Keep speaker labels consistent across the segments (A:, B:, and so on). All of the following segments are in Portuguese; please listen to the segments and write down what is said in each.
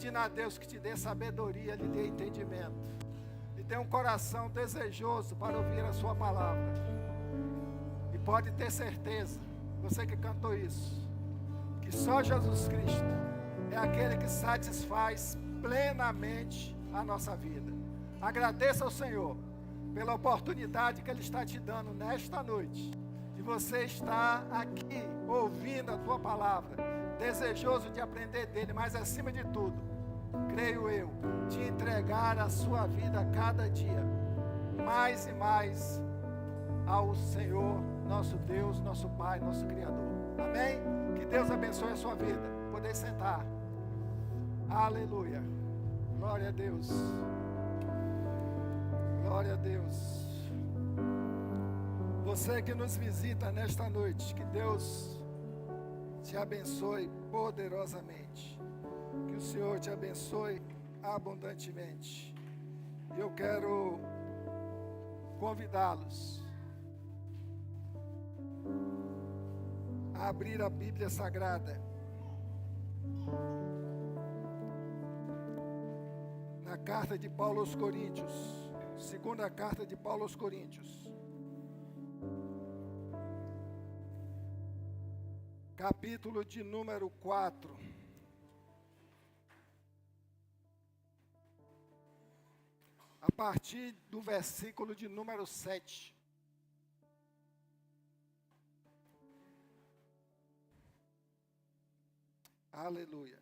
A: pedindo a Deus que te dê sabedoria, lhe dê entendimento, lhe dê um coração desejoso para ouvir a sua palavra. E pode ter certeza, você que cantou isso, que só Jesus Cristo é aquele que satisfaz plenamente a nossa vida. Agradeça ao Senhor pela oportunidade que Ele está te dando nesta noite, de você estar aqui ouvindo a tua palavra, desejoso de aprender dele, mas acima de tudo, creio eu, de entregar a sua vida a cada dia, mais e mais, ao Senhor, nosso Deus, nosso Pai, nosso Criador. Amém? Que Deus abençoe a sua vida. Poder sentar. Aleluia. Glória a Deus. Glória a Deus. Você que nos visita nesta noite, que Deus te abençoe poderosamente. Que o Senhor te abençoe abundantemente. E eu quero convidá-los a abrir a Bíblia Sagrada na carta de Paulo aos Coríntios, segunda carta de Paulo aos Coríntios, capítulo de número 4. A partir do versículo de número 7. Aleluia.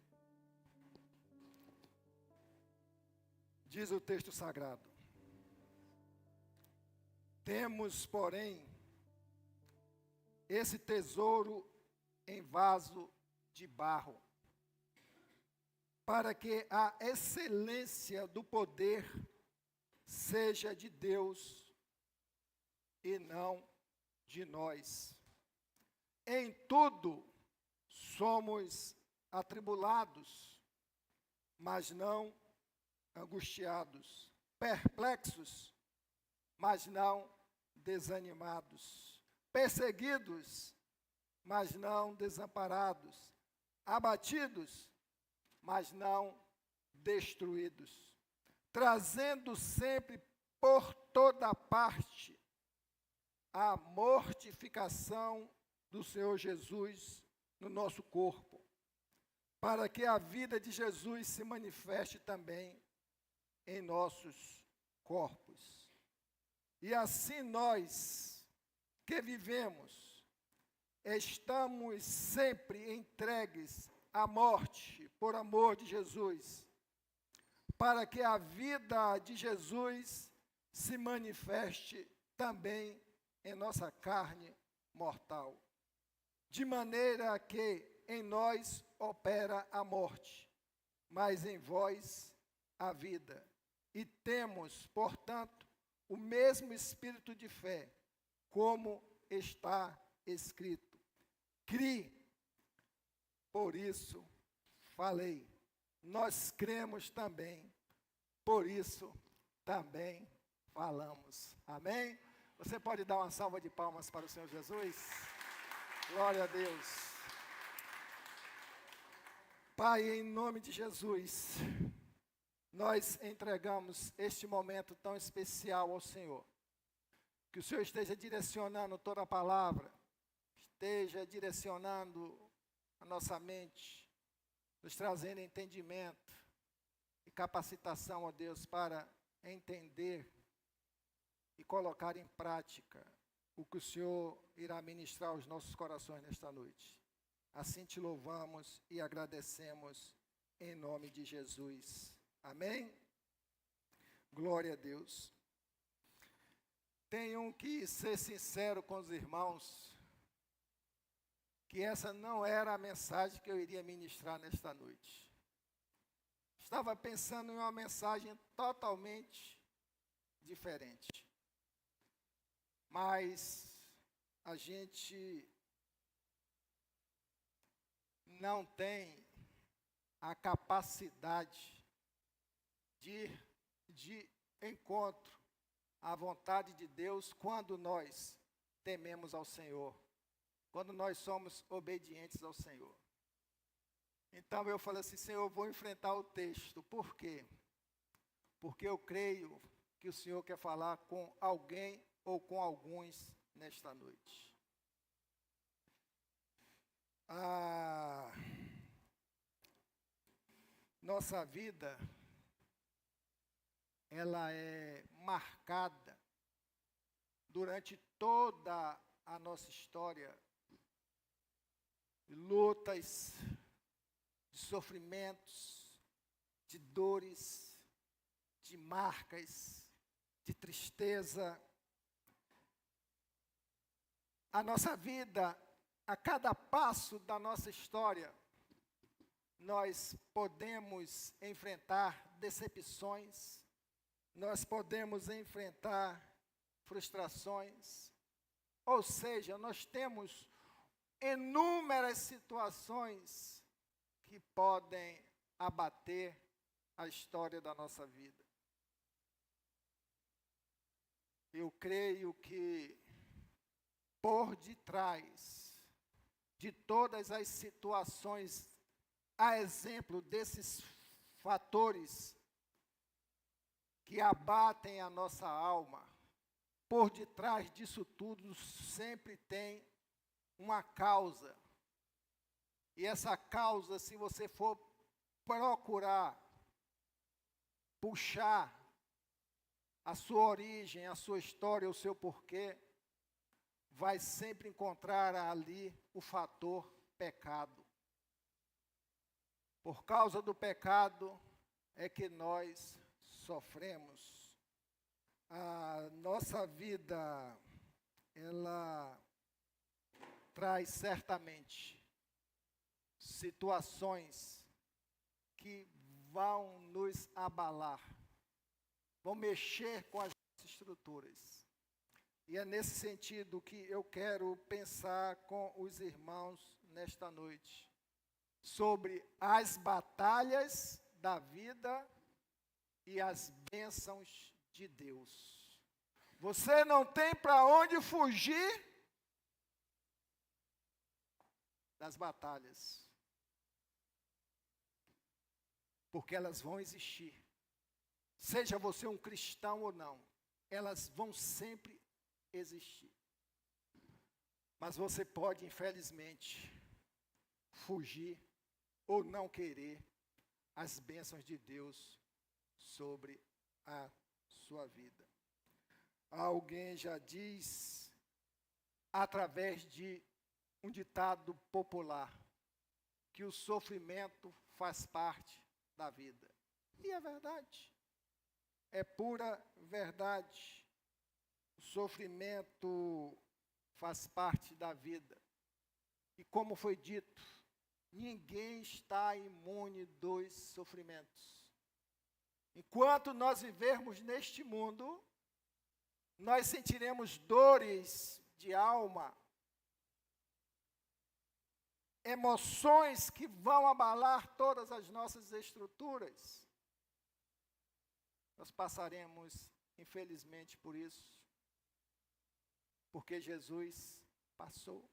A: Diz o texto sagrado: temos, porém, esse tesouro em vaso de barro, para que a excelência do poder seja de Deus e não de nós. Em tudo somos atribulados, mas não angustiados, perplexos, mas não desanimados, perseguidos, mas não desamparados, abatidos, mas não destruídos, trazendo sempre por toda parte a mortificação do Senhor Jesus no nosso corpo, para que a vida de Jesus se manifeste também em nossos corpos. E assim nós que vivemos, estamos sempre entregues à morte por amor de Jesus, para que a vida de Jesus se manifeste também em nossa carne mortal, de maneira que em nós opera a morte, mas em vós a vida. E temos, portanto, o mesmo espírito de fé, como está escrito: cri, por isso falei. Nós cremos também, por isso também falamos. Amém? Você pode dar uma salva de palmas para o Senhor Jesus? Glória a Deus. Pai, em nome de Jesus, nós entregamos este momento tão especial ao Senhor. Que o Senhor esteja direcionando toda a palavra, esteja direcionando a nossa mente, nos trazendo entendimento e capacitação, ó Deus, para entender e colocar em prática o que o Senhor irá ministrar aos nossos corações nesta noite. Assim te louvamos e agradecemos em nome de Jesus. Amém? Glória a Deus. Tenho que ser sincero com os irmãos, que essa não era a mensagem que eu iria ministrar nesta noite. Estava pensando em uma mensagem totalmente diferente. Mas a gente não tem a capacidade de ir de encontro à vontade de Deus quando nós tememos ao Senhor, quando nós somos obedientes ao Senhor. Então eu falei assim, Senhor, eu vou enfrentar o texto. Por quê? Porque eu creio que o Senhor quer falar com alguém ou com alguns nesta noite. A nossa vida, ela é marcada durante toda a nossa história de lutas, de sofrimentos, de dores, de marcas, de tristeza. A nossa vida, a cada passo da nossa história, nós podemos enfrentar decepções, nós podemos enfrentar frustrações, ou seja, nós temos inúmeras situações que podem abater a história da nossa vida. Eu creio que por detrás de todas as situações, a exemplo desses fatores que abatem a nossa alma, por detrás disso tudo sempre tem uma causa. E essa causa, se você for procurar, puxar a sua origem, a sua história, o seu porquê, vai sempre encontrar ali o fator pecado. Por causa do pecado é que nós sofremos. A nossa vida, ela traz certamente situações que vão nos abalar, vão mexer com as nossas estruturas. E é nesse sentido que eu quero pensar com os irmãos nesta noite, sobre as batalhas da vida e as bênçãos de Deus. Você não tem para onde fugir das batalhas, porque elas vão existir. Seja você um cristão ou não, elas vão sempre existir. Mas você pode, infelizmente, fugir ou não querer as bênçãos de Deus sobre a sua vida. Alguém já diz, através de um ditado popular, que o sofrimento faz parte da vida. E é verdade. É pura verdade. O sofrimento faz parte da vida. E como foi dito, ninguém está imune dos sofrimentos. Enquanto nós vivermos neste mundo, nós sentiremos dores de alma, emoções que vão abalar todas as nossas estruturas. Nós passaremos, infelizmente, por isso, porque Jesus passou.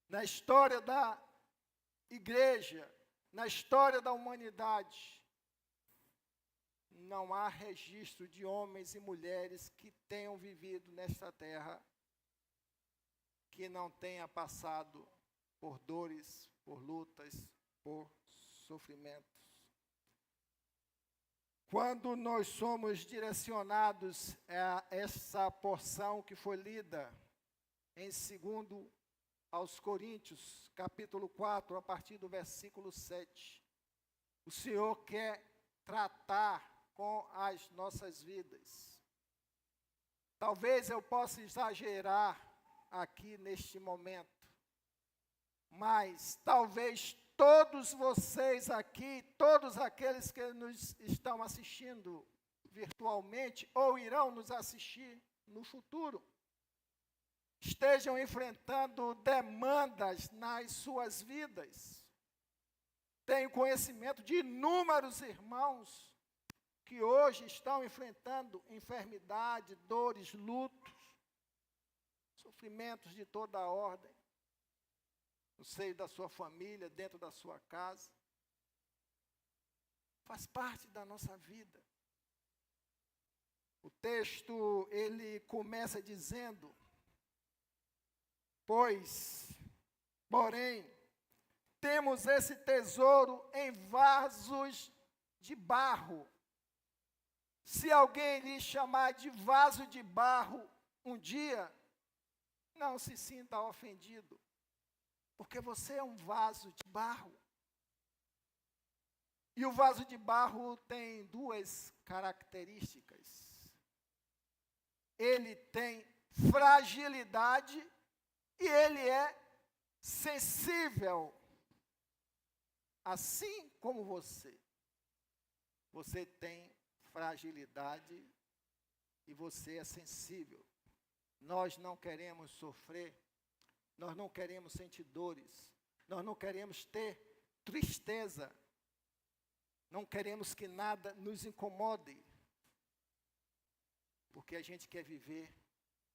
A: Na história da igreja, na história da humanidade, não há registro de homens e mulheres que tenham vivido nesta terra que não tenha passado por dores, por lutas, por sofrimentos. Quando nós somos direcionados a essa porção que foi lida em 2 aos Coríntios, capítulo 4, a partir do versículo 7, o Senhor quer tratar com as nossas vidas. Talvez eu possa exagerar aqui neste momento, mas talvez todos vocês aqui, todos aqueles que nos estão assistindo virtualmente ou irão nos assistir no futuro, estejam enfrentando demandas nas suas vidas. Tenho conhecimento de inúmeros irmãos que hoje estão enfrentando enfermidade, dores, lutos, sofrimentos de toda a ordem. no seio da sua família, dentro da sua casa. Faz parte da nossa vida. O texto, ele começa dizendo, porém, temos esse tesouro em vasos de barro. Se alguém lhe chamar de vaso de barro um dia, não se sinta ofendido, porque você é um vaso de barro. E o vaso de barro tem duas características. Ele tem fragilidade e ele é sensível. Assim como você. Você tem fragilidade e você é sensível. Nós não queremos sofrer, nós não queremos sentir dores, nós não queremos ter tristeza, não queremos que nada nos incomode, porque a gente quer viver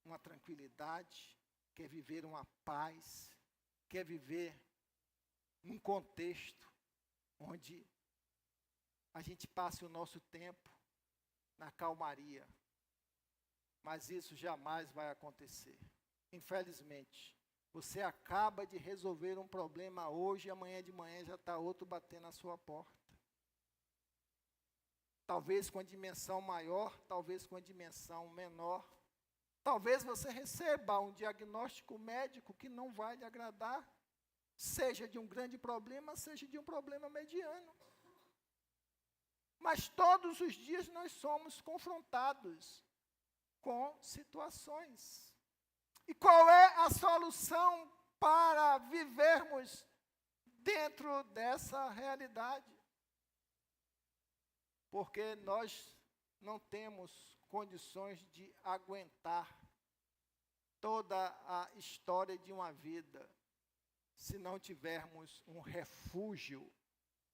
A: uma tranquilidade, quer viver uma paz, quer viver num contexto onde a gente passe o nosso tempo na calmaria. Mas isso jamais vai acontecer. Infelizmente, você acaba de resolver um problema hoje e amanhã de manhã já está outro batendo na sua porta. Talvez com a dimensão maior, talvez com a dimensão menor. Talvez você receba um diagnóstico médico que não vai lhe agradar, seja de um grande problema, seja de um problema mediano. Mas todos os dias nós somos confrontados com situações. E qual é a solução para vivermos dentro dessa realidade? Porque nós não temos condições de aguentar toda a história de uma vida se não tivermos um refúgio,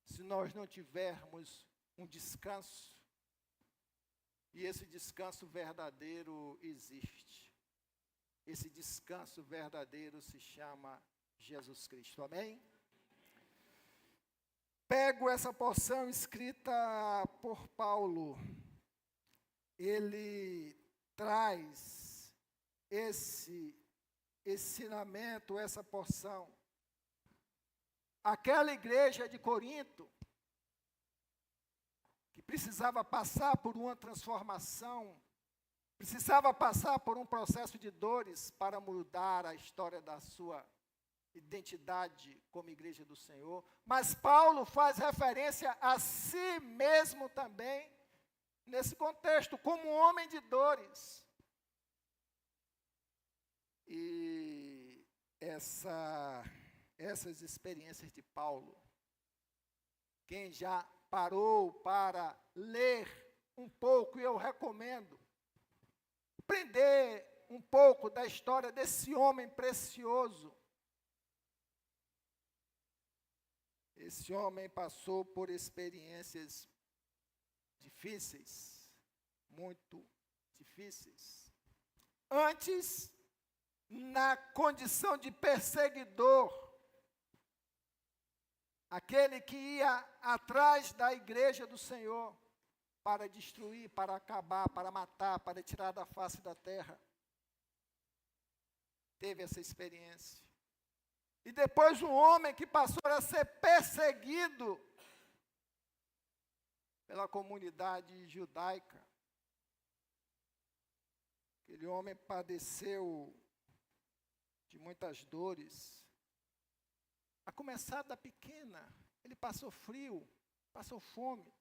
A: se nós não tivermos um descanso. E esse descanso verdadeiro existe. Esse descanso verdadeiro se chama Jesus Cristo. Amém? Pego essa porção escrita por Paulo. Ele traz esse ensinamento, essa porção. Aquela igreja de Corinto, que precisava passar por uma transformação, precisava passar por um processo de dores para mudar a história da sua identidade como igreja do Senhor. Mas Paulo faz referência a si mesmo também, nesse contexto, como um homem de dores. E essas experiências de Paulo, quem já parou para ler um pouco, e eu recomendo, aprender um pouco da história desse homem precioso. Esse homem passou por experiências difíceis, muito difíceis. Antes, na condição de perseguidor, aquele que ia atrás da igreja do Senhor para destruir, para acabar, para matar, para tirar da face da terra. Teve essa experiência. E depois um homem que passou a ser perseguido pela comunidade judaica. Aquele homem padeceu de muitas dores. A começar da pequena, ele passou frio, passou fome.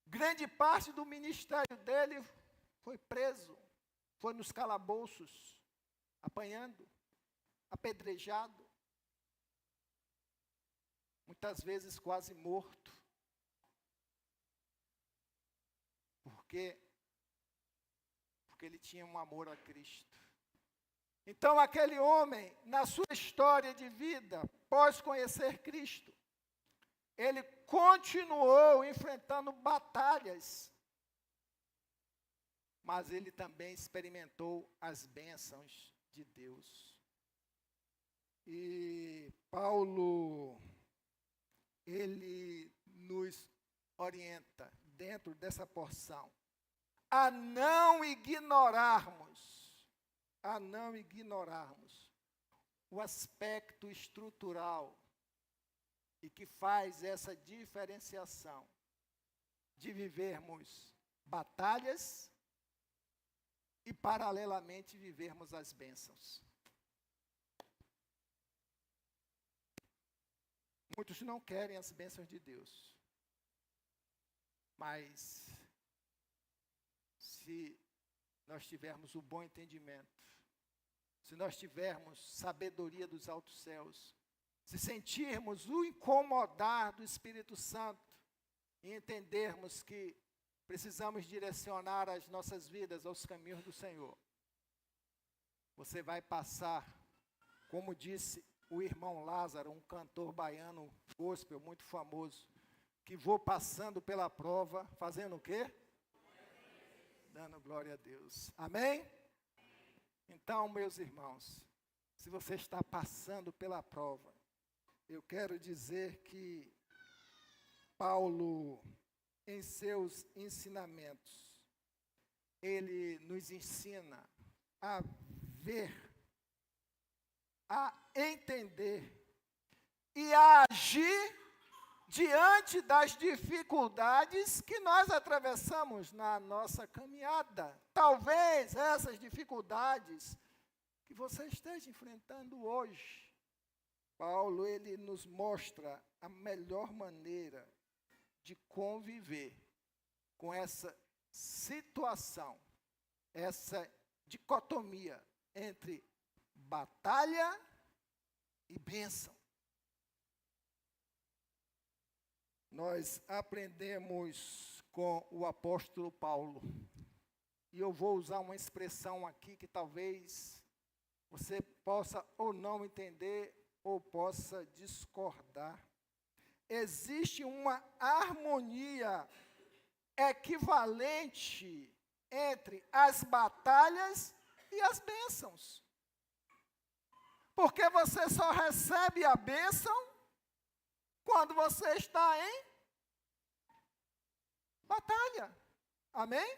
A: Grande parte do ministério dele foi preso, foi nos calabouços, apanhando, apedrejado, muitas vezes quase morto, porque ele tinha um amor a Cristo. Então aquele homem, na sua história de vida, após conhecer Cristo, ele continuou enfrentando batalhas, mas ele também experimentou as bênçãos de Deus. E Paulo, ele nos orienta dentro dessa porção a não ignorarmos o aspecto estrutural e que faz essa diferenciação de vivermos batalhas e, paralelamente, vivermos as bênçãos. Muitos não querem as bênçãos de Deus, mas se nós tivermos o bom entendimento, se nós tivermos sabedoria dos altos céus, se sentirmos o incomodar do Espírito Santo e entendermos que precisamos direcionar as nossas vidas aos caminhos do Senhor, você vai passar, como disse o irmão Lázaro, um cantor baiano gospel muito famoso, que vou passando pela prova, fazendo o quê? Dando glória a Deus. Amém? Então, meus irmãos, se você está passando pela prova, eu quero dizer que Paulo, em seus ensinamentos, ele nos ensina a ver, a entender e a agir diante das dificuldades que nós atravessamos na nossa caminhada. Talvez essas dificuldades que você esteja enfrentando hoje, Paulo, ele nos mostra a melhor maneira de conviver com essa situação, essa dicotomia entre batalha e bênção. Nós aprendemos com o apóstolo Paulo, e eu vou usar uma expressão aqui que talvez você possa ou não entender, ou possa discordar. Existe uma harmonia equivalente entre as batalhas e as bênçãos. Porque você só recebe a bênção quando você está em batalha. Amém?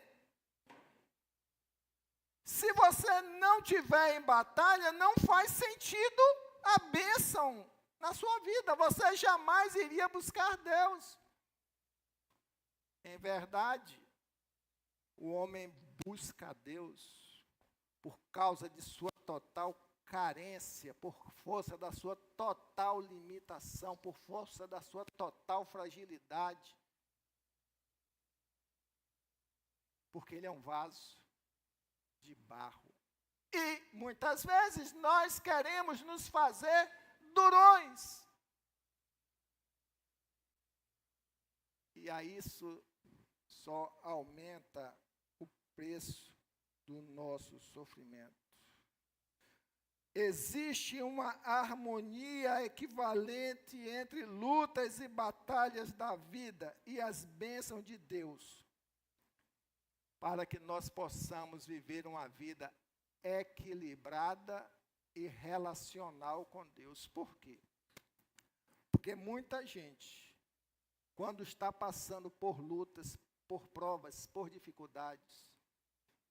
A: Se você não estiver em batalha, não faz sentido a bênção na sua vida. Você jamais iria buscar Deus. Em verdade, o homem busca a Deus por causa de sua total carência, por força da sua total limitação, por força da sua total fragilidade. Porque ele é um vaso de barro. E muitas vezes nós queremos nos fazer durões. E aí isso só aumenta o preço do nosso sofrimento. Existe uma harmonia equivalente entre lutas e batalhas da vida e as bênçãos de Deus, para que nós possamos viver uma vida equilibrada e relacional com Deus. Por quê? Porque muita gente, quando está passando por lutas, por provas, por dificuldades,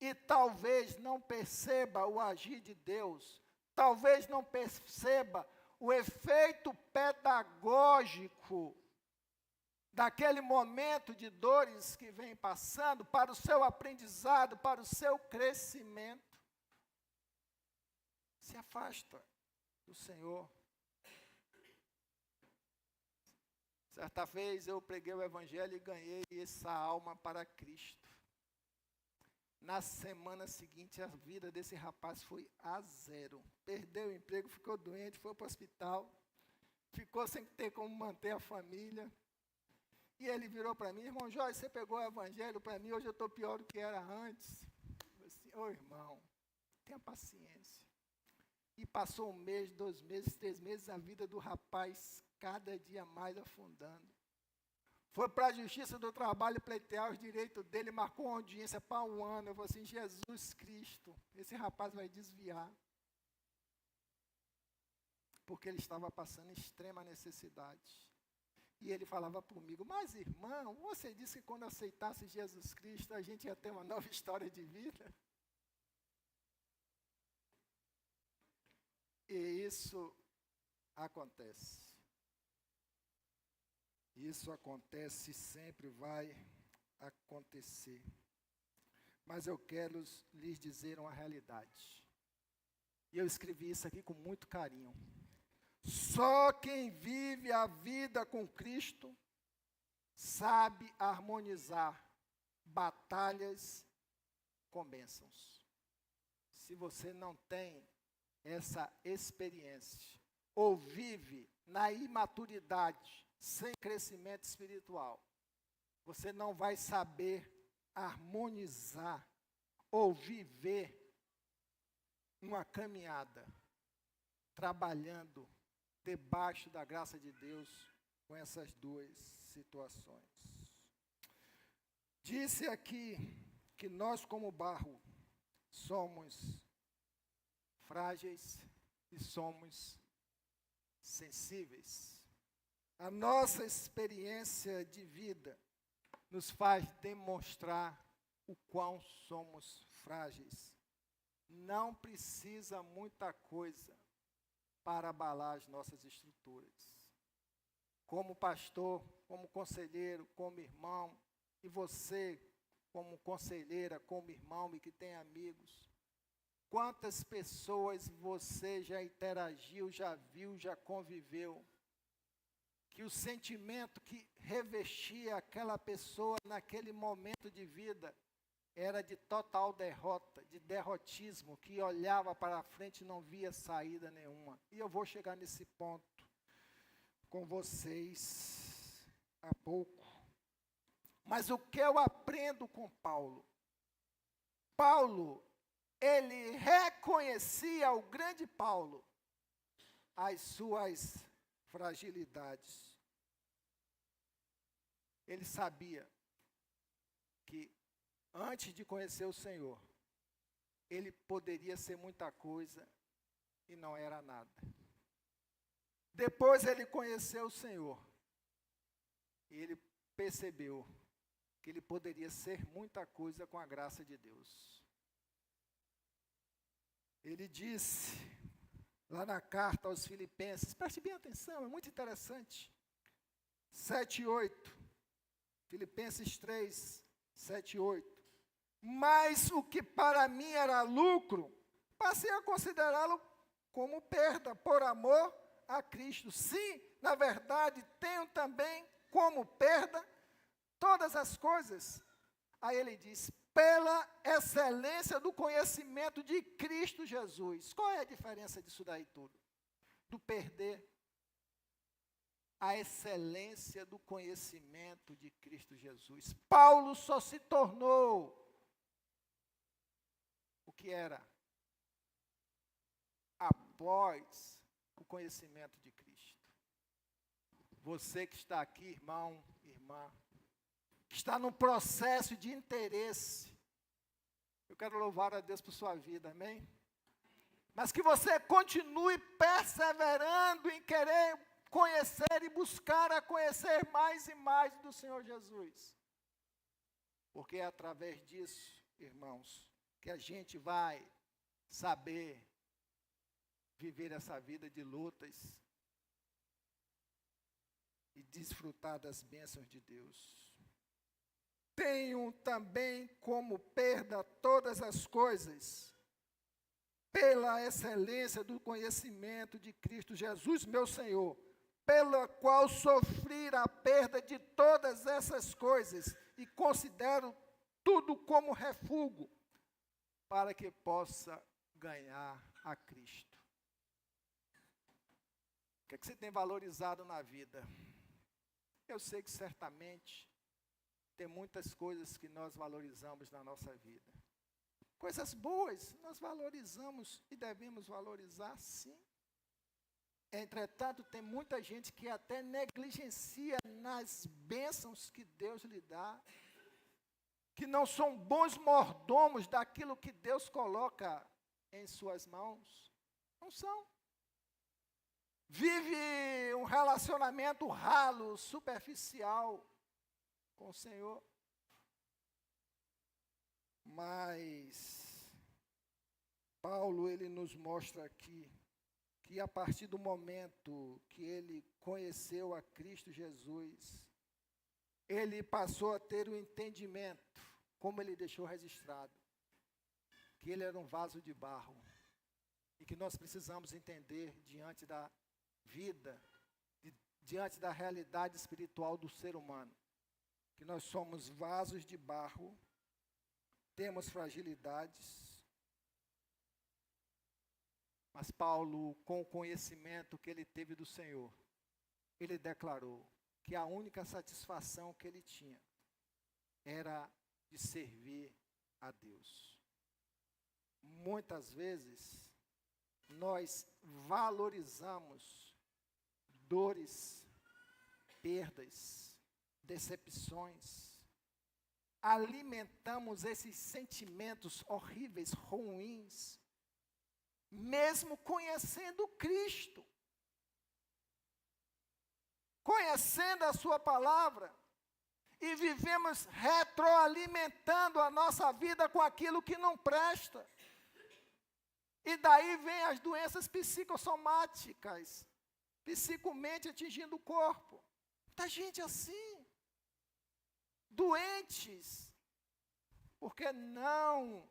A: e talvez não perceba o agir de Deus, talvez não perceba o efeito pedagógico daquele momento de dores que vem passando para o seu aprendizado, para o seu crescimento, se afasta do Senhor. Certa vez eu preguei o Evangelho e ganhei essa alma para Cristo. Na semana seguinte, a vida desse rapaz foi a zero. Perdeu o emprego, ficou doente, foi para o hospital, ficou sem ter como manter a família. E ele virou para mim: irmão Jorge, você pegou o Evangelho para mim, hoje eu estou pior do que era antes. Eu disse: ô irmão, tenha paciência. E passou 1 mês, 2 meses, 3 meses, a vida do rapaz cada dia mais afundando. Foi para a Justiça do Trabalho pleitear os direitos dele, marcou uma audiência para 1 ano. Eu falei assim: Jesus Cristo, esse rapaz vai desviar. porque ele estava passando extrema necessidade. E ele falava comigo, mas irmão, você disse que quando aceitasse Jesus Cristo, a gente ia ter uma nova história de vida. E isso acontece. Isso acontece e sempre vai acontecer. Mas eu quero lhes dizer uma realidade. E eu escrevi isso aqui com muito carinho. Só quem vive a vida com Cristo sabe harmonizar batalhas com bênçãos. Se você não tem essa experiência, ou vive na imaturidade, sem crescimento espiritual, você não vai saber harmonizar ou viver uma caminhada, trabalhando debaixo da graça de Deus com essas duas situações. Disse aqui que nós, como barro, somos frágeis e somos sensíveis. A nossa experiência de vida nos faz demonstrar o quão somos frágeis. Não precisa muita coisa para abalar as nossas estruturas. Como pastor, como conselheiro, como irmão, e você, como conselheira, como irmão e que tem amigos, quantas pessoas você já interagiu, já viu, já conviveu, que o sentimento que revestia aquela pessoa naquele momento de vida era de total derrota, de derrotismo, que olhava para a frente e não via saída nenhuma. E eu vou chegar nesse ponto com vocês há pouco. Mas o que eu aprendo com Paulo? Paulo, ele reconhecia, o grande Paulo, as suas fragilidades. Ele sabia que antes de conhecer o Senhor, ele poderia ser muita coisa e não era nada. Depois ele conheceu o Senhor e ele percebeu que ele poderia ser muita coisa com a graça de Deus. Ele disse, lá na carta aos Filipenses, preste bem atenção, é muito interessante, 7 e 8, Filipenses 3, 7 e 8. Mas o que para mim era lucro, passei a considerá-lo como perda, por amor a Cristo. Sim, na verdade, tenho também como perda todas as coisas. Aí ele diz, pela excelência do conhecimento de Cristo Jesus. Qual é a diferença disso daí tudo? Do perder a excelência do conhecimento de Cristo Jesus. Paulo só se tornou o que era após o conhecimento de Cristo. Você que está aqui, irmão, irmã, que está num processo de interesse, eu quero louvar a Deus por sua vida, amém? Mas que você continue perseverando em querer conhecer e buscar a conhecer mais e mais do Senhor Jesus. Porque é através disso, irmãos, que a gente vai saber viver essa vida de lutas e desfrutar das bênçãos de Deus. Tenho também como perda todas as coisas, pela excelência do conhecimento de Cristo Jesus, meu Senhor, pela qual sofri a perda de todas essas coisas e considero tudo como refúgio, para que possa ganhar a Cristo. O que é que você tem valorizado na vida? Eu sei que certamente tem muitas coisas que nós valorizamos na nossa vida. Coisas boas, nós valorizamos e devemos valorizar, sim. Entretanto, tem muita gente que até negligencia nas bênçãos que Deus lhe dá, que não são bons mordomos daquilo que Deus coloca em suas mãos. Não são. vive um relacionamento ralo, superficial com o Senhor. Mas Paulo, ele nos mostra aqui que a partir do momento que ele conheceu a Cristo Jesus, ele passou a ter o entendimento, como ele deixou registrado, que ele era um vaso de barro, e que nós precisamos entender diante da vida, diante da realidade espiritual do ser humano, que nós somos vasos de barro, temos fragilidades, mas Paulo, com o conhecimento que ele teve do Senhor, ele declarou que a única satisfação que ele tinha era de servir a Deus. Muitas vezes, nós valorizamos dores, perdas, decepções, alimentamos esses sentimentos horríveis, ruins, mesmo conhecendo Cristo, conhecendo a sua palavra, e vivemos retroalimentando a nossa vida com aquilo que não presta. E daí vem as doenças psicossomáticas, psicomente atingindo o corpo. Muita gente assim, doentes, porque não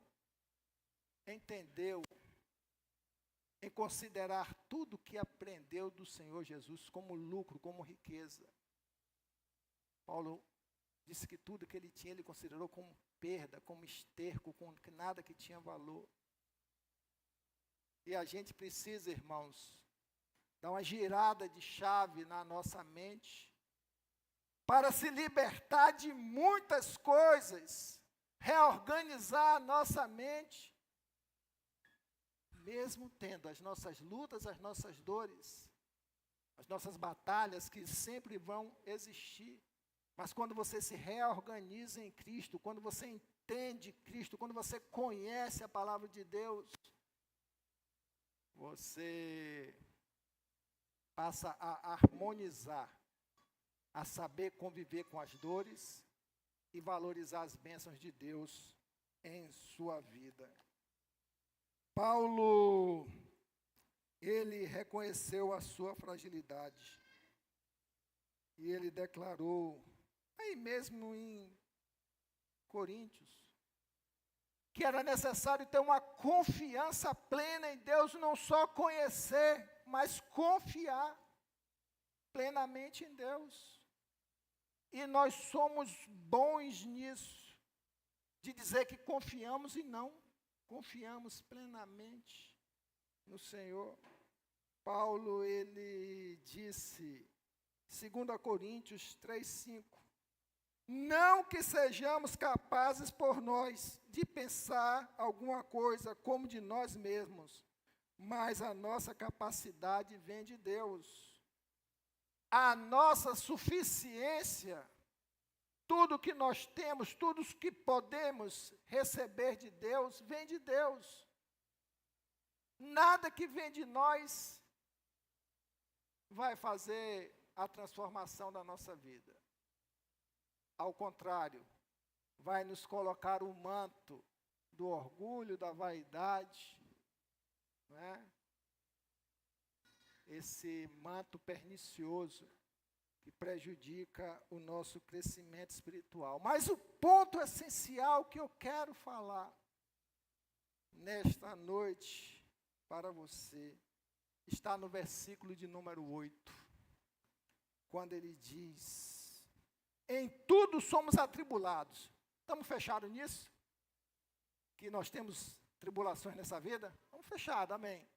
A: entendeu em considerar tudo que aprendeu do Senhor Jesus como lucro, como riqueza. Paulo disse que tudo que ele tinha, ele considerou como perda, como esterco, como nada que tinha valor. E a gente precisa, irmãos, dar uma girada de chave na nossa mente, para se libertar de muitas coisas, reorganizar a nossa mente, mesmo tendo as nossas lutas, as nossas dores, as nossas batalhas que sempre vão existir. Mas quando você se reorganiza em Cristo, quando você entende Cristo, quando você conhece a palavra de Deus, você passa a harmonizar, a saber conviver com as dores e valorizar as bênçãos de Deus em sua vida. Paulo, ele reconheceu a sua fragilidade e ele declarou, aí mesmo em Coríntios, que era necessário ter uma confiança plena em Deus, não só conhecer, mas confiar plenamente em Deus. E nós somos bons nisso, de dizer que confiamos e não confiamos plenamente no Senhor. Paulo, ele disse, 2 Coríntios 3:5, não que sejamos capazes por nós de pensar alguma coisa como de nós mesmos, mas a nossa capacidade vem de Deus. A nossa suficiência, tudo que nós temos, tudo que podemos receber de Deus, vem de Deus. Nada que vem de nós vai fazer a transformação da nossa vida. Ao contrário, vai nos colocar o manto do orgulho, da vaidade, não é? Esse manto pernicioso que prejudica o nosso crescimento espiritual. Mas o ponto essencial que eu quero falar nesta noite para você está no versículo de número 8, quando ele diz, em tudo somos atribulados. Estamos fechados nisso? Que nós temos tribulações nessa vida? Estamos fechados, amém.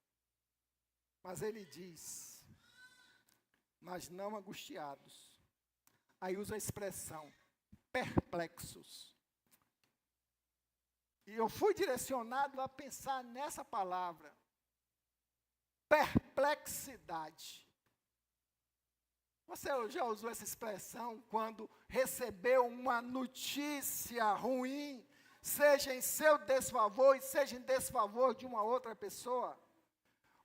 A: Mas ele diz, mas não angustiados. Aí usa a expressão, perplexos. E eu fui direcionado a pensar nessa palavra, perplexidade. Você já usou essa expressão quando recebeu uma notícia ruim, seja em seu desfavor e seja em desfavor de uma outra pessoa?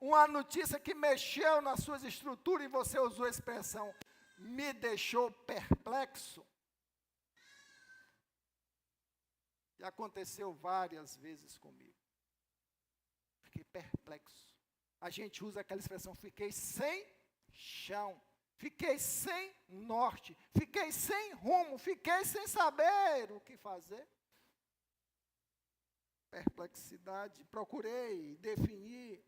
A: uma notícia que mexeu nas suas estruturas e você usou a expressão, me deixou perplexo. E aconteceu várias vezes comigo. Fiquei perplexo. A gente usa aquela expressão, fiquei sem chão, fiquei sem norte, fiquei sem rumo, fiquei sem saber o que fazer. Perplexidade, procurei definir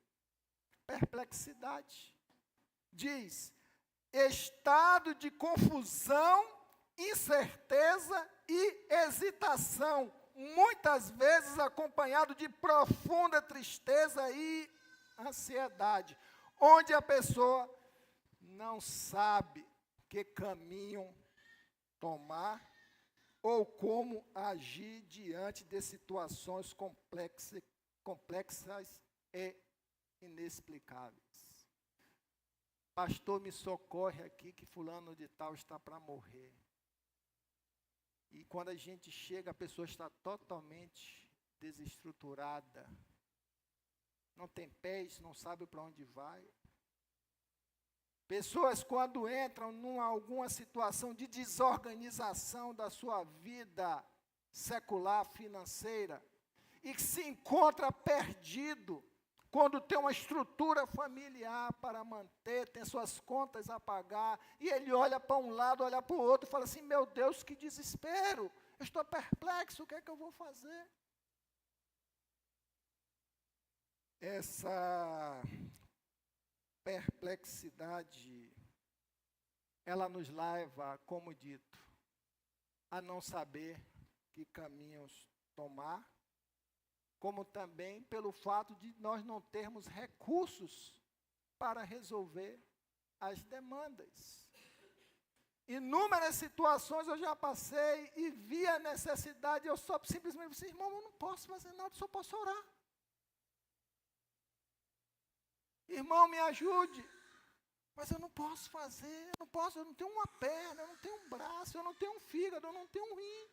A: perplexidade. Diz, estado de confusão, incerteza e hesitação, muitas vezes acompanhado de profunda tristeza e ansiedade, onde a pessoa não sabe que caminho tomar ou como agir diante de situações complexas e inexplicáveis. Pastor, me socorre aqui que fulano de tal está para morrer. E quando a gente chega, a pessoa está totalmente desestruturada. Não tem pés, não sabe para onde vai. Pessoas quando entram em alguma situação de desorganização da sua vida secular, financeira, e que se encontra perdido, quando tem uma estrutura familiar para manter, tem suas contas a pagar, e ele olha para um lado, olha para o outro, e fala assim, meu Deus, que desespero, eu estou perplexo, o que é que eu vou fazer? Essa perplexidade, ela nos leva, como dito, a não saber que caminhos tomar, como também pelo fato de nós não termos recursos para resolver as demandas. Inúmeras situações eu já passei e vi a necessidade, eu só simplesmente disse, irmão, eu não posso fazer nada, só posso orar. Irmão, me ajude. Mas eu não posso fazer, eu não tenho uma perna, eu não tenho um braço, eu não tenho um fígado, eu não tenho um rim.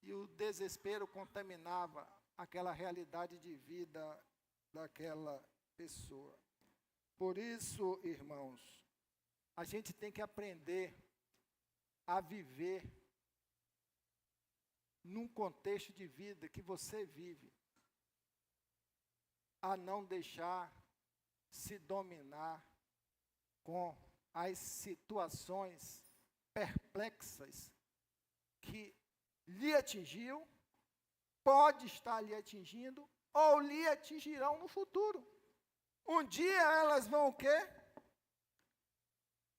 A: E o desespero contaminava aquela realidade de vida daquela pessoa. Por isso, irmãos, a gente tem que aprender a viver num contexto de vida que você vive, a não deixar se dominar com as situações perplexas que lhe atingiu, pode estar lhe atingindo, ou lhe atingirão no futuro. Um dia elas vão o quê?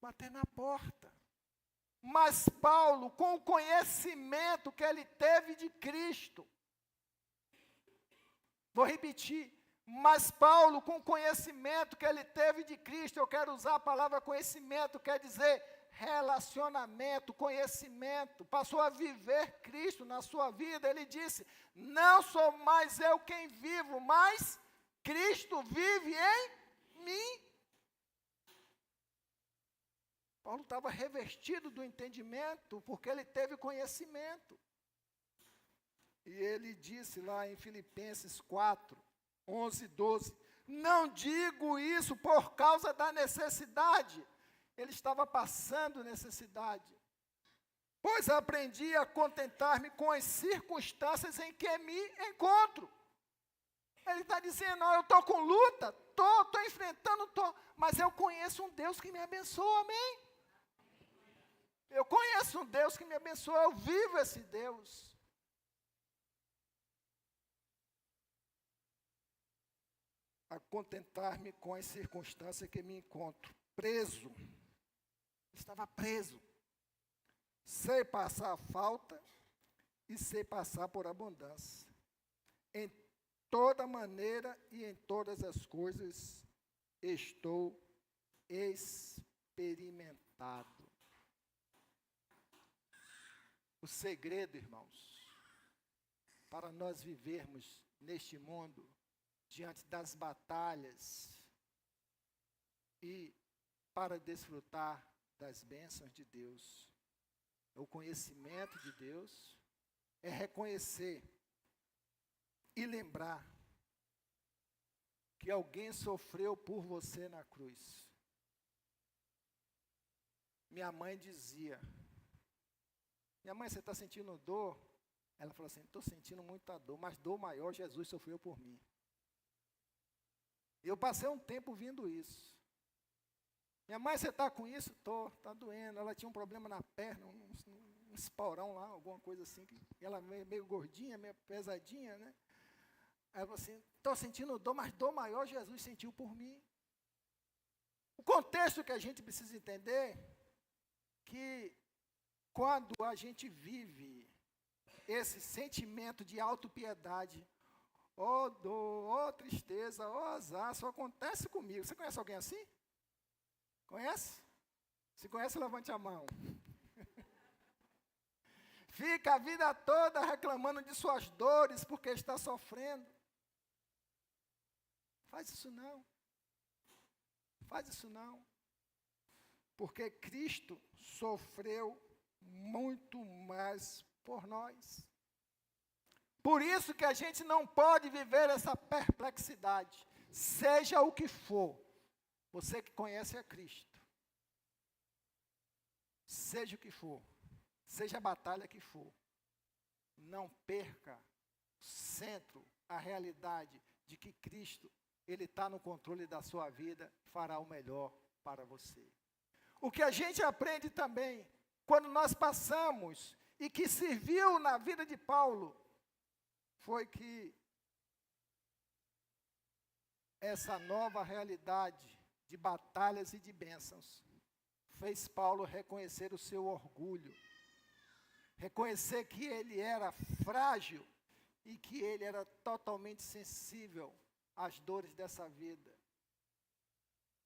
A: Bater na porta. Mas Paulo, com o conhecimento que ele teve de Cristo, vou repetir, mas Paulo, com o conhecimento que ele teve de Cristo, eu quero usar a palavra conhecimento, quer dizer relacionamento, conhecimento, passou a viver Cristo na sua vida, ele disse, não sou mais eu quem vivo, mas Cristo vive em mim. Paulo estava revestido do entendimento, porque ele teve conhecimento. E ele disse lá em Filipenses 4, 11, 12, não digo isso por causa da necessidade. Ele estava passando necessidade. Pois aprendi a contentar-me com as circunstâncias em que me encontro. Ele está dizendo, eu estou com luta, estou enfrentando, mas eu conheço um Deus que me abençoa, amém? Eu conheço um Deus que me abençoa, eu vivo esse Deus. A contentar-me com as circunstâncias que me encontro. Preso. Estava preso. Sei passar a falta e sei passar por abundância. Em toda maneira e em todas as coisas estou experimentado. O segredo, irmãos, para nós vivermos neste mundo, diante das batalhas e para desfrutar das bênçãos de Deus, é o conhecimento de Deus, é reconhecer e lembrar que alguém sofreu por você na cruz. Minha mãe dizia, minha mãe, você está sentindo dor? Ela falou assim, estou sentindo muita dor, mas dor maior, Jesus sofreu por mim. E eu passei um tempo ouvindo isso. Minha mãe, você está com isso? Estou, está doendo. Ela tinha um problema na perna, um esporão lá, alguma coisa assim. Ela meio gordinha, meio pesadinha, né? Aí ela falou assim, estou sentindo dor, mas dor maior Jesus sentiu por mim. O contexto que a gente precisa entender, que quando a gente vive esse sentimento de autopiedade, ó dor, ó tristeza, ó azar, só acontece comigo. Você conhece alguém assim? Conhece? Se conhece, levante a mão. Fica a vida toda reclamando de suas dores porque está sofrendo. Faz isso não. Faz isso não. Porque Cristo sofreu muito mais por nós. Por isso que a gente não pode viver essa perplexidade, seja o que for. Você que conhece a Cristo, seja o que for, seja a batalha que for, não perca o centro, a realidade de que Cristo, Ele está no controle da sua vida, fará o melhor para você. O que a gente aprende também, quando nós passamos, e que serviu na vida de Paulo, foi que essa nova realidade de batalhas e de bênçãos fez Paulo reconhecer o seu orgulho, reconhecer que ele era frágil e que ele era totalmente sensível às dores dessa vida.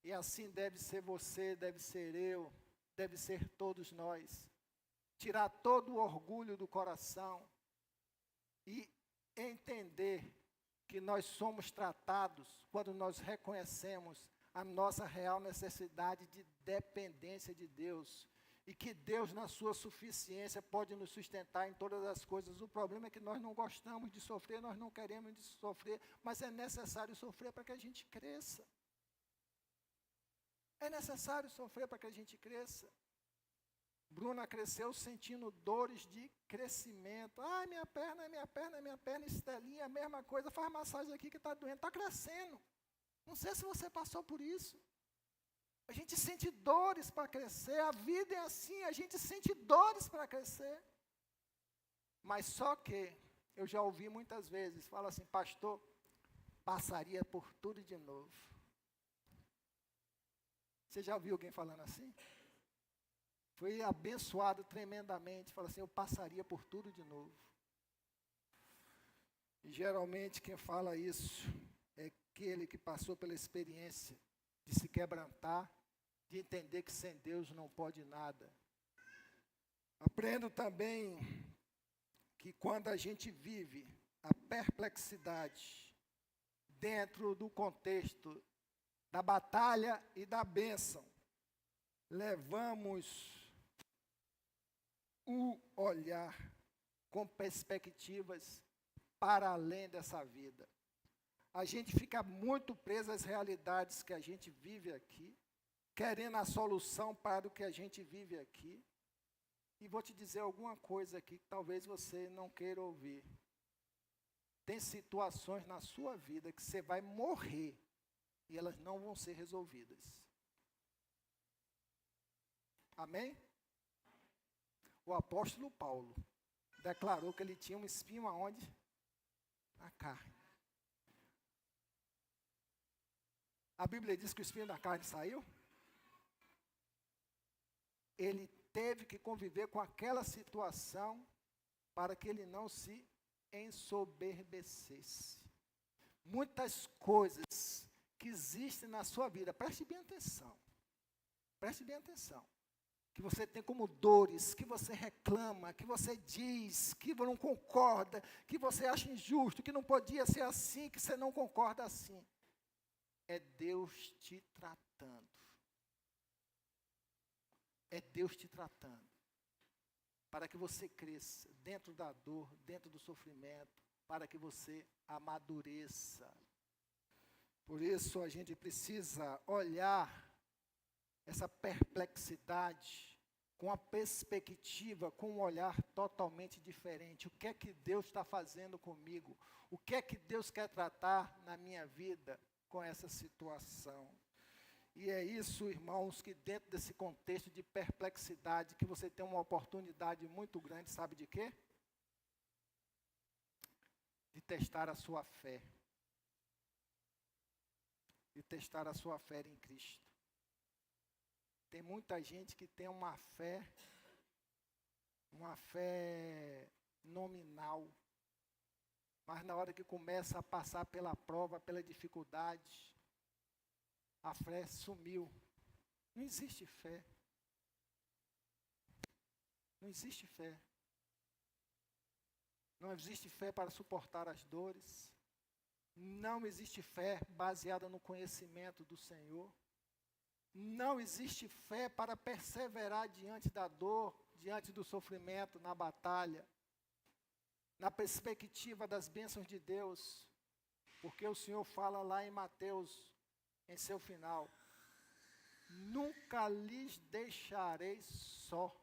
A: E assim deve ser você, deve ser eu, deve ser todos nós. Tirar todo o orgulho do coração e entender que nós somos tratados quando nós reconhecemos a nossa real necessidade de dependência de Deus. E que Deus, na sua suficiência, pode nos sustentar em todas as coisas. O problema é que nós não gostamos de sofrer, nós não queremos de sofrer, mas é necessário sofrer para que a gente cresça. É necessário sofrer para que a gente cresça. Bruna cresceu sentindo dores de crescimento. Ai, minha perna, minha perna, minha perna, Estelinha, a mesma coisa, faz massagem aqui que está doendo, está crescendo. Não sei se você passou por isso. A gente sente dores para crescer, a vida é assim, a gente sente dores para crescer. Mas só que, eu já ouvi muitas vezes, fala assim, pastor, passaria por tudo de novo. Você já ouviu alguém falando assim? Foi abençoado tremendamente, fala assim, eu passaria por tudo de novo. E geralmente quem fala isso é aquele que passou pela experiência de se quebrantar, de entender que sem Deus não pode nada. Aprendo também que quando a gente vive a perplexidade dentro do contexto da batalha e da bênção, levamos o olhar com perspectivas para além dessa vida. A gente fica muito preso às realidades que a gente vive aqui, querendo a solução para o que a gente vive aqui. E vou te dizer alguma coisa aqui que talvez você não queira ouvir. Tem situações na sua vida que você vai morrer e elas não vão ser resolvidas. Amém? O apóstolo Paulo declarou que ele tinha um espinho aonde? Na carne. A Bíblia diz que o espinho da carne saiu. Ele teve que conviver com aquela situação para que ele não se ensoberbecesse. Muitas coisas que existem na sua vida, preste bem atenção. Preste bem atenção. Que você tem como dores, que você reclama, que você diz, que não concorda, que você acha injusto, que não podia ser assim, que você não concorda assim. É Deus te tratando. É Deus te tratando. Para que você cresça dentro da dor, dentro do sofrimento, para que você amadureça. Por isso a gente precisa olhar essa perplexidade com a perspectiva, com um olhar totalmente diferente. O que é que Deus está fazendo comigo? O que é que Deus quer tratar na minha vida com essa situação? E é isso, irmãos, que dentro desse contexto de perplexidade, que você tem uma oportunidade muito grande, sabe de quê? De testar a sua fé. De testar a sua fé em Cristo. Tem muita gente que tem uma fé nominal, mas na hora que começa a passar pela prova, pela dificuldade, a fé sumiu. Não existe fé. Não existe fé. Não existe fé para suportar as dores. Não existe fé baseada no conhecimento do Senhor. Não existe fé para perseverar diante da dor, diante do sofrimento, na batalha, na perspectiva das bênçãos de Deus, porque o Senhor fala lá em Mateus, em seu final, nunca lhes deixarei só.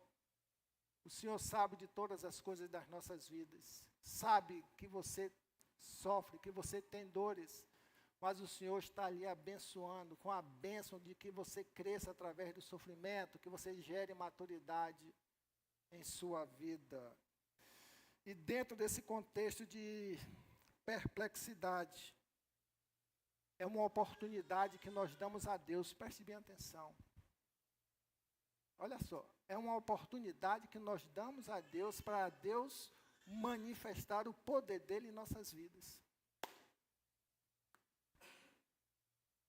A: O Senhor sabe de todas as coisas das nossas vidas, sabe que você sofre, que você tem dores, mas o Senhor está ali abençoando, com a bênção de que você cresça através do sofrimento, que você gere maturidade em sua vida. E dentro desse contexto de perplexidade, é uma oportunidade que nós damos a Deus, preste bem atenção. Olha só, é uma oportunidade que nós damos a Deus para Deus manifestar o poder dele em nossas vidas.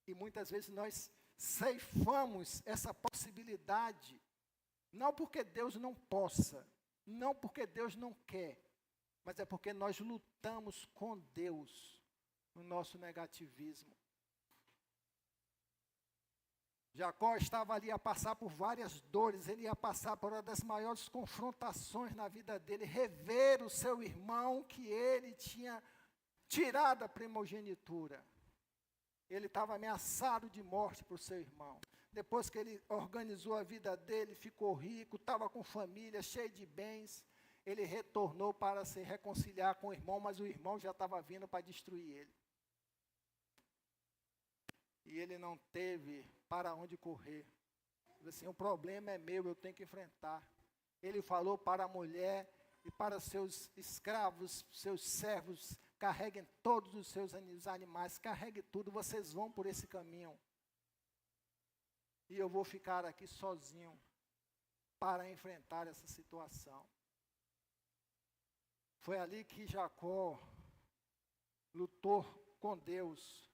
A: E muitas vezes nós ceifamos essa possibilidade, não porque Deus não possa, não porque Deus não quer, mas é porque nós lutamos com Deus no nosso negativismo. Jacó estava ali a passar por várias dores, ele ia passar por uma das maiores confrontações na vida dele, rever o seu irmão que ele tinha tirado a primogenitura. Ele estava ameaçado de morte por seu irmão. Depois que ele organizou a vida dele, ficou rico, estava com família, cheio de bens, ele retornou para se reconciliar com o irmão, mas o irmão já estava vindo para destruir ele. E ele não teve para onde correr. Ele disse assim, o problema é meu, eu tenho que enfrentar. Ele falou para a mulher e para seus escravos, seus servos, carreguem todos os seus animais, carreguem tudo, vocês vão por esse caminho. E eu vou ficar aqui sozinho para enfrentar essa situação. Foi ali que Jacó lutou com Deus.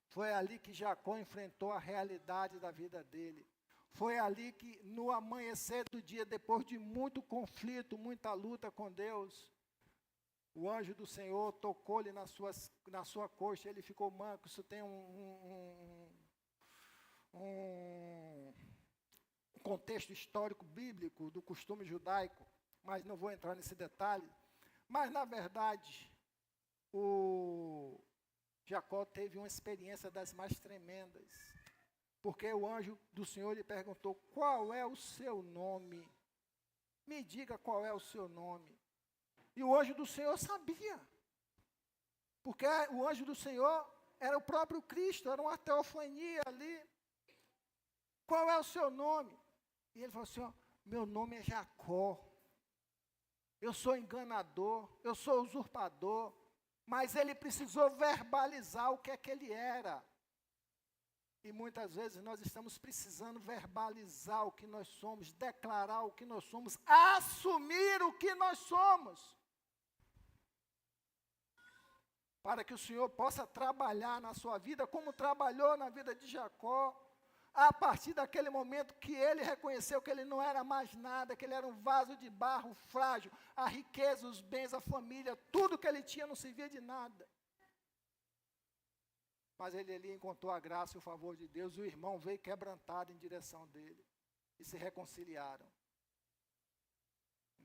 A: Foi ali que Jacó enfrentou a realidade da vida dele. Foi ali que, no amanhecer do dia, depois de muito conflito, muita luta com Deus, o anjo do Senhor tocou-lhe na sua coxa, ele ficou manco. Isso tem um contexto histórico bíblico do costume judaico, mas não vou entrar nesse detalhe. Mas, na verdade, Jacó teve uma experiência das mais tremendas, porque o anjo do Senhor lhe perguntou, qual é o seu nome? Me diga qual é o seu nome. E o anjo do Senhor sabia, porque o anjo do Senhor era o próprio Cristo, era uma teofania ali. Qual é o seu nome? E ele falou assim, ó, meu nome é Jacó, eu sou enganador, eu sou usurpador, mas ele precisou verbalizar o que é que ele era. E muitas vezes nós estamos precisando verbalizar o que nós somos, declarar o que nós somos, assumir o que nós somos. Para que o Senhor possa trabalhar na sua vida, como trabalhou na vida de Jacó, a partir daquele momento que ele reconheceu que ele não era mais nada, que ele era um vaso de barro frágil, a riqueza, os bens, a família, tudo que ele tinha não servia de nada. Mas ele ali encontrou a graça e o favor de Deus, o irmão veio quebrantado em direção dele, e se reconciliaram.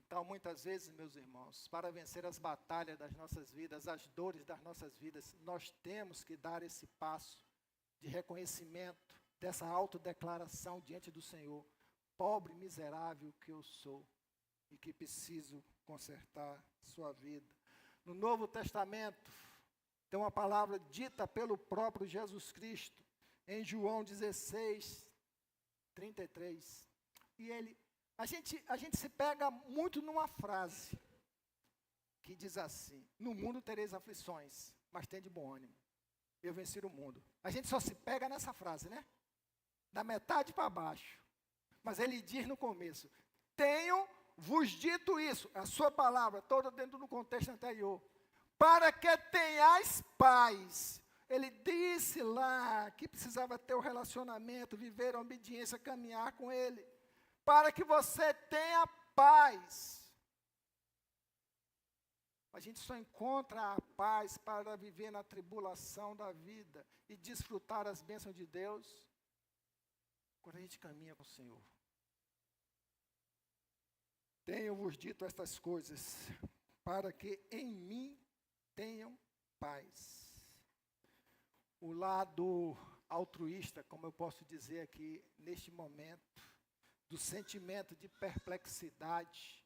A: Então, muitas vezes, meus irmãos, para vencer as batalhas das nossas vidas, as dores das nossas vidas, nós temos que dar esse passo de reconhecimento, dessa autodeclaração diante do Senhor. Pobre, miserável que eu sou e que preciso consertar sua vida. No Novo Testamento, tem uma palavra dita pelo próprio Jesus Cristo, em João 16, 33. E a gente se pega muito numa frase que diz assim: no mundo tereis aflições, mas tende bom ânimo. Eu venci o mundo. A gente só se pega nessa frase, né? Da metade para baixo. Mas ele diz no começo: tenho vos dito isso, a sua palavra, toda dentro do contexto anterior, para que tenhais paz. Ele disse lá que precisava ter o relacionamento, viver a obediência, caminhar com ele, para que você tenha paz. A gente só encontra a paz para viver na tribulação da vida e desfrutar as bênçãos de Deus quando a gente caminha com o Senhor. Tenho-vos dito estas coisas, para que em mim tenham paz. O lado altruísta, como eu posso dizer aqui, neste momento, do sentimento de perplexidade,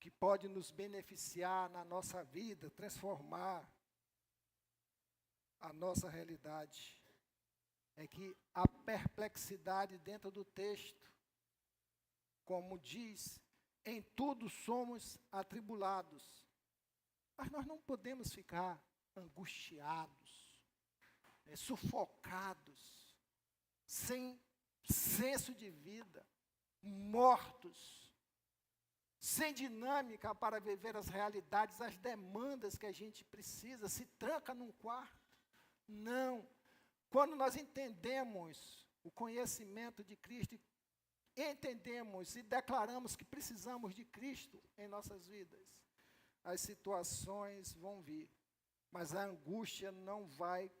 A: que pode nos beneficiar na nossa vida, transformar a nossa realidade, é que a perplexidade dentro do texto, como diz, em tudo somos atribulados, mas nós não podemos ficar angustiados, sufocados, sem senso de vida, mortos, sem dinâmica para viver as realidades, as demandas que a gente precisa, se tranca num quarto. Não. Quando nós entendemos o conhecimento de Cristo, entendemos e declaramos que precisamos de Cristo em nossas vidas, as situações vão vir, mas a angústia não vai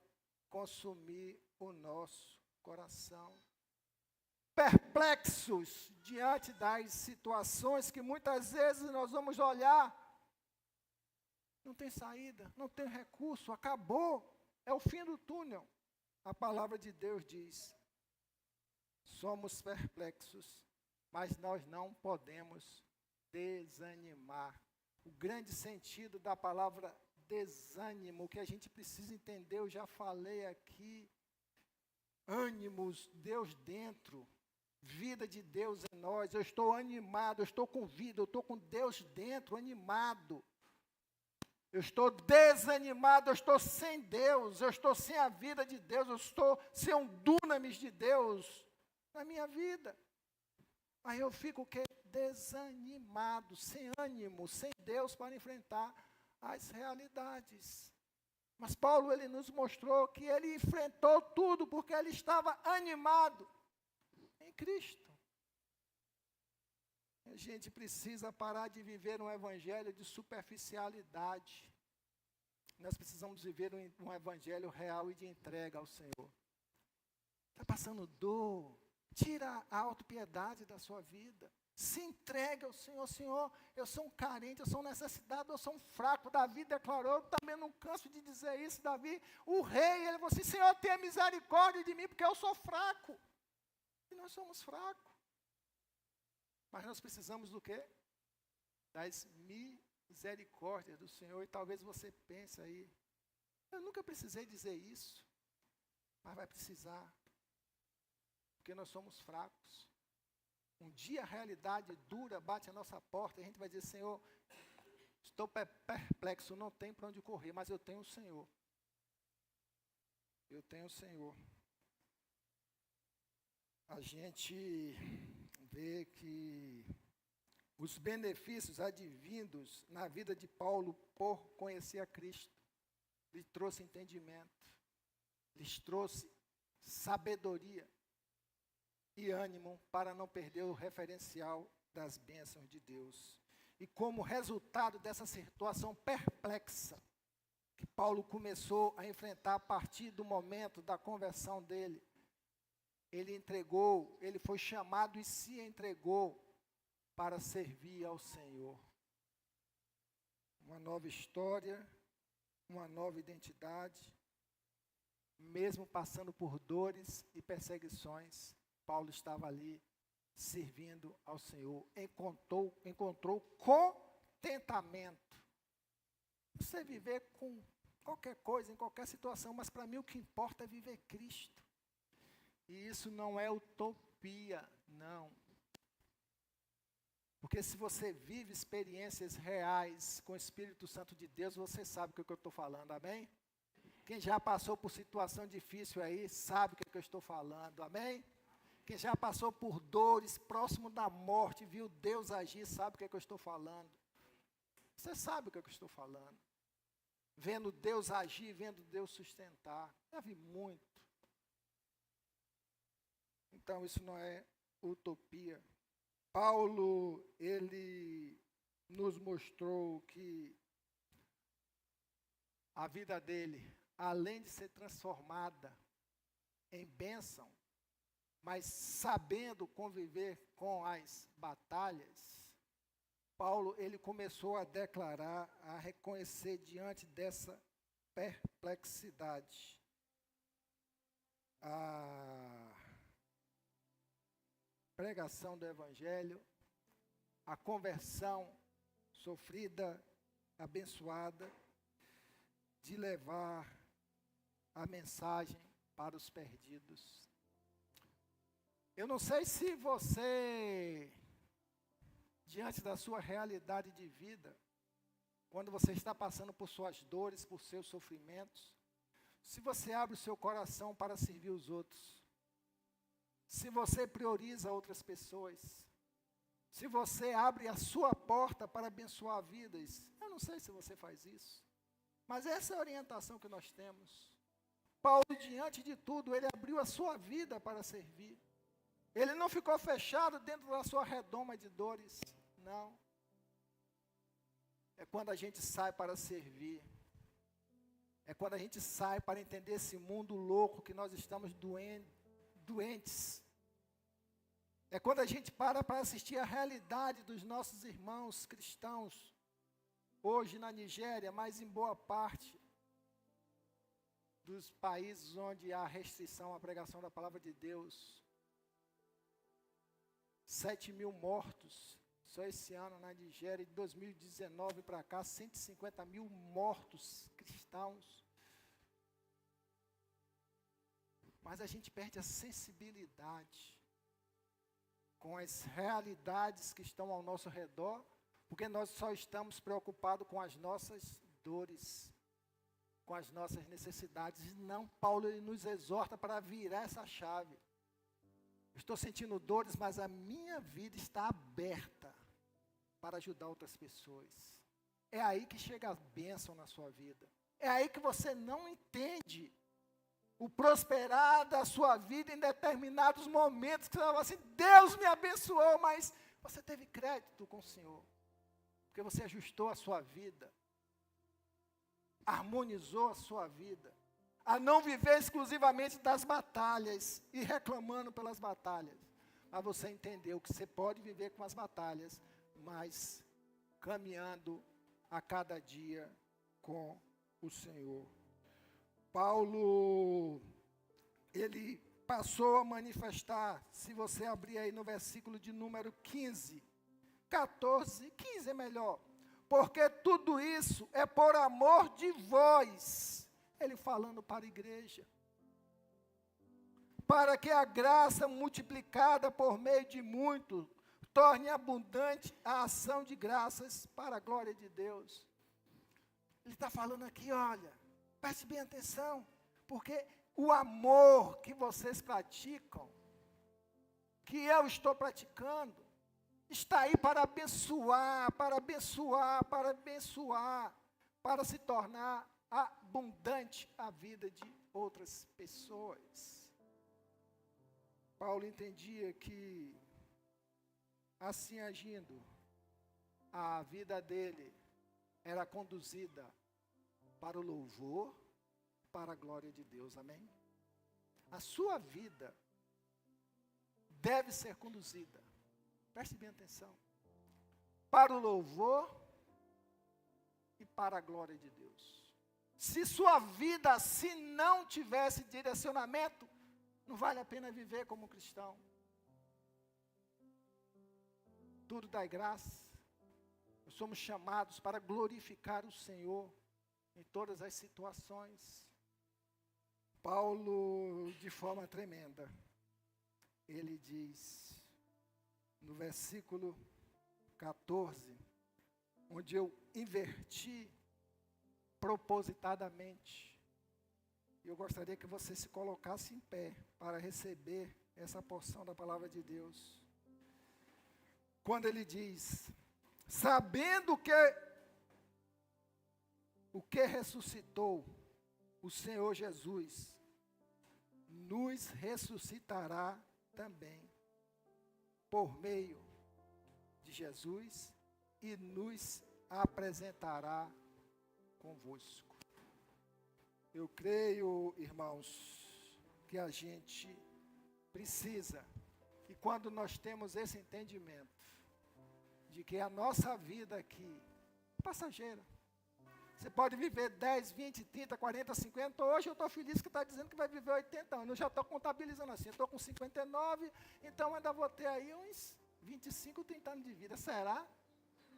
A: consumir o nosso coração. Perplexos diante das situações que muitas vezes nós vamos olhar, não tem saída, não tem recurso, acabou, é o fim do túnel. A palavra de Deus diz: somos perplexos, mas nós não podemos desanimar. O grande sentido da palavra desânimo, que a gente precisa entender, eu já falei aqui, ânimos, Deus dentro, vida de Deus em nós, eu estou animado, eu estou com vida, eu estou com Deus dentro, animado. Eu estou desanimado, eu estou sem Deus, eu estou sem a vida de Deus, eu estou sem um dunamis de Deus na minha vida. Aí eu fico o quê? Desanimado, sem ânimo, sem Deus para enfrentar as realidades. Mas Paulo, ele nos mostrou que ele enfrentou tudo porque ele estava animado em Cristo. A gente precisa parar de viver um evangelho de superficialidade. Nós precisamos viver um evangelho real e de entrega ao Senhor. Está passando dor, tira a autopiedade da sua vida. Se entregue ao Senhor. Senhor, eu sou um carente, eu sou um necessitado, eu sou um fraco. Davi declarou, eu também não canso de dizer isso, Davi, o rei, ele falou assim: Senhor, tenha misericórdia de mim, porque eu sou fraco. E nós somos fracos. Mas nós precisamos do quê? Das misericórdias do Senhor. E talvez você pense aí: eu nunca precisei dizer isso. Mas vai precisar. Porque nós somos fracos. Um dia a realidade dura bate a nossa porta e a gente vai dizer: Senhor, estou perplexo, não tem para onde correr, mas eu tenho o Senhor. Eu tenho o Senhor. A gente vê que os benefícios advindos na vida de Paulo por conhecer a Cristo, lhe trouxe entendimento, lhes trouxe sabedoria e ânimo para não perder o referencial das bênçãos de Deus. E como resultado dessa situação perplexa que Paulo começou a enfrentar a partir do momento da conversão dele, ele foi chamado e se entregou para servir ao Senhor. Uma nova história, uma nova identidade. Mesmo passando por dores e perseguições, Paulo estava ali servindo ao Senhor. Encontrou contentamento. Você viver com qualquer coisa, em qualquer situação, mas para mim o que importa é viver Cristo. E isso não é utopia, não. Porque se você vive experiências reais com o Espírito Santo de Deus, você sabe o que eu estou falando, amém? Quem já passou por situação difícil aí, sabe o que eu estou falando, amém? Quem já passou por dores próximo da morte, viu Deus agir, sabe o que eu estou falando. Você sabe o que eu estou falando. Vendo Deus agir, vendo Deus sustentar. Já vi muito. Então, isso não é utopia. Paulo, ele nos mostrou que a vida dele, além de ser transformada em bênção, mas sabendo conviver com as batalhas, Paulo, ele começou a declarar, a reconhecer diante dessa perplexidade, a pregação do Evangelho, a conversão sofrida, abençoada, de levar a mensagem para os perdidos. Eu não sei se você, diante da sua realidade de vida, quando você está passando por suas dores, por seus sofrimentos, se você abre o seu coração para servir os outros, se você prioriza outras pessoas, se você abre a sua porta para abençoar vidas, eu não sei se você faz isso, mas essa é a orientação que nós temos. Paulo, diante de tudo, ele abriu a sua vida para servir. Ele não ficou fechado dentro da sua redoma de dores, não. É quando a gente sai para servir. É quando a gente sai para entender esse mundo louco que nós estamos doentes. É quando a gente para assistir a realidade dos nossos irmãos cristãos, hoje na Nigéria, mas em boa parte dos países onde há restrição à pregação da palavra de Deus. 7.000 mortos, só esse ano na Nigéria, de 2019 para cá, 150.000 mortos cristãos. Mas a gente perde a sensibilidade com as realidades que estão ao nosso redor, porque nós só estamos preocupados com as nossas dores, com as nossas necessidades. Não, Paulo, ele nos exorta para virar essa chave. Estou sentindo dores, mas a minha vida está aberta para ajudar outras pessoas. É aí que chega a bênção na sua vida. É aí que você não entende o prosperar da sua vida em determinados momentos, que você fala assim, Deus me abençoou, mas você teve crédito com o Senhor, porque você ajustou a sua vida, harmonizou a sua vida, a não viver exclusivamente das batalhas e reclamando pelas batalhas, mas você entendeu que você pode viver com as batalhas, mas caminhando a cada dia com o Senhor. Paulo, ele passou a manifestar, se você abrir aí no versículo de número 15 é melhor, porque tudo isso é por amor de vós, ele falando para a igreja, para que a graça multiplicada por meio de muitos torne abundante a ação de graças para a glória de Deus. Ele está falando aqui, olha, preste bem atenção, porque o amor que vocês praticam, que eu estou praticando, está aí para abençoar, para se tornar abundante a vida de outras pessoas. Paulo entendia que, assim agindo, a vida dele era conduzida para o louvor, para a glória de Deus, amém? A sua vida deve ser conduzida, preste bem atenção, para o louvor e para a glória de Deus. Se sua vida, se não tivesse direcionamento, não vale a pena viver como cristão. Tudo dá graça. Nós somos chamados para glorificar o Senhor em todas as situações. Paulo, de forma tremenda, ele diz, no versículo 14, onde eu inverti propositadamente, eu gostaria que você se colocasse em pé para receber essa porção da palavra de Deus. Quando ele diz, sabendo que o que ressuscitou o Senhor Jesus, nos ressuscitará também, por meio de Jesus, e nos apresentará convosco. Eu creio, irmãos, que a gente precisa, e quando nós temos esse entendimento, de que a nossa vida aqui é passageira. Você pode viver 10, 20, 30, 40, 50. Hoje eu estou feliz que está dizendo que vai viver 80 anos. Eu já estou contabilizando assim. Eu estou com 59, então ainda vou ter aí uns 25, 30 anos de vida. Será?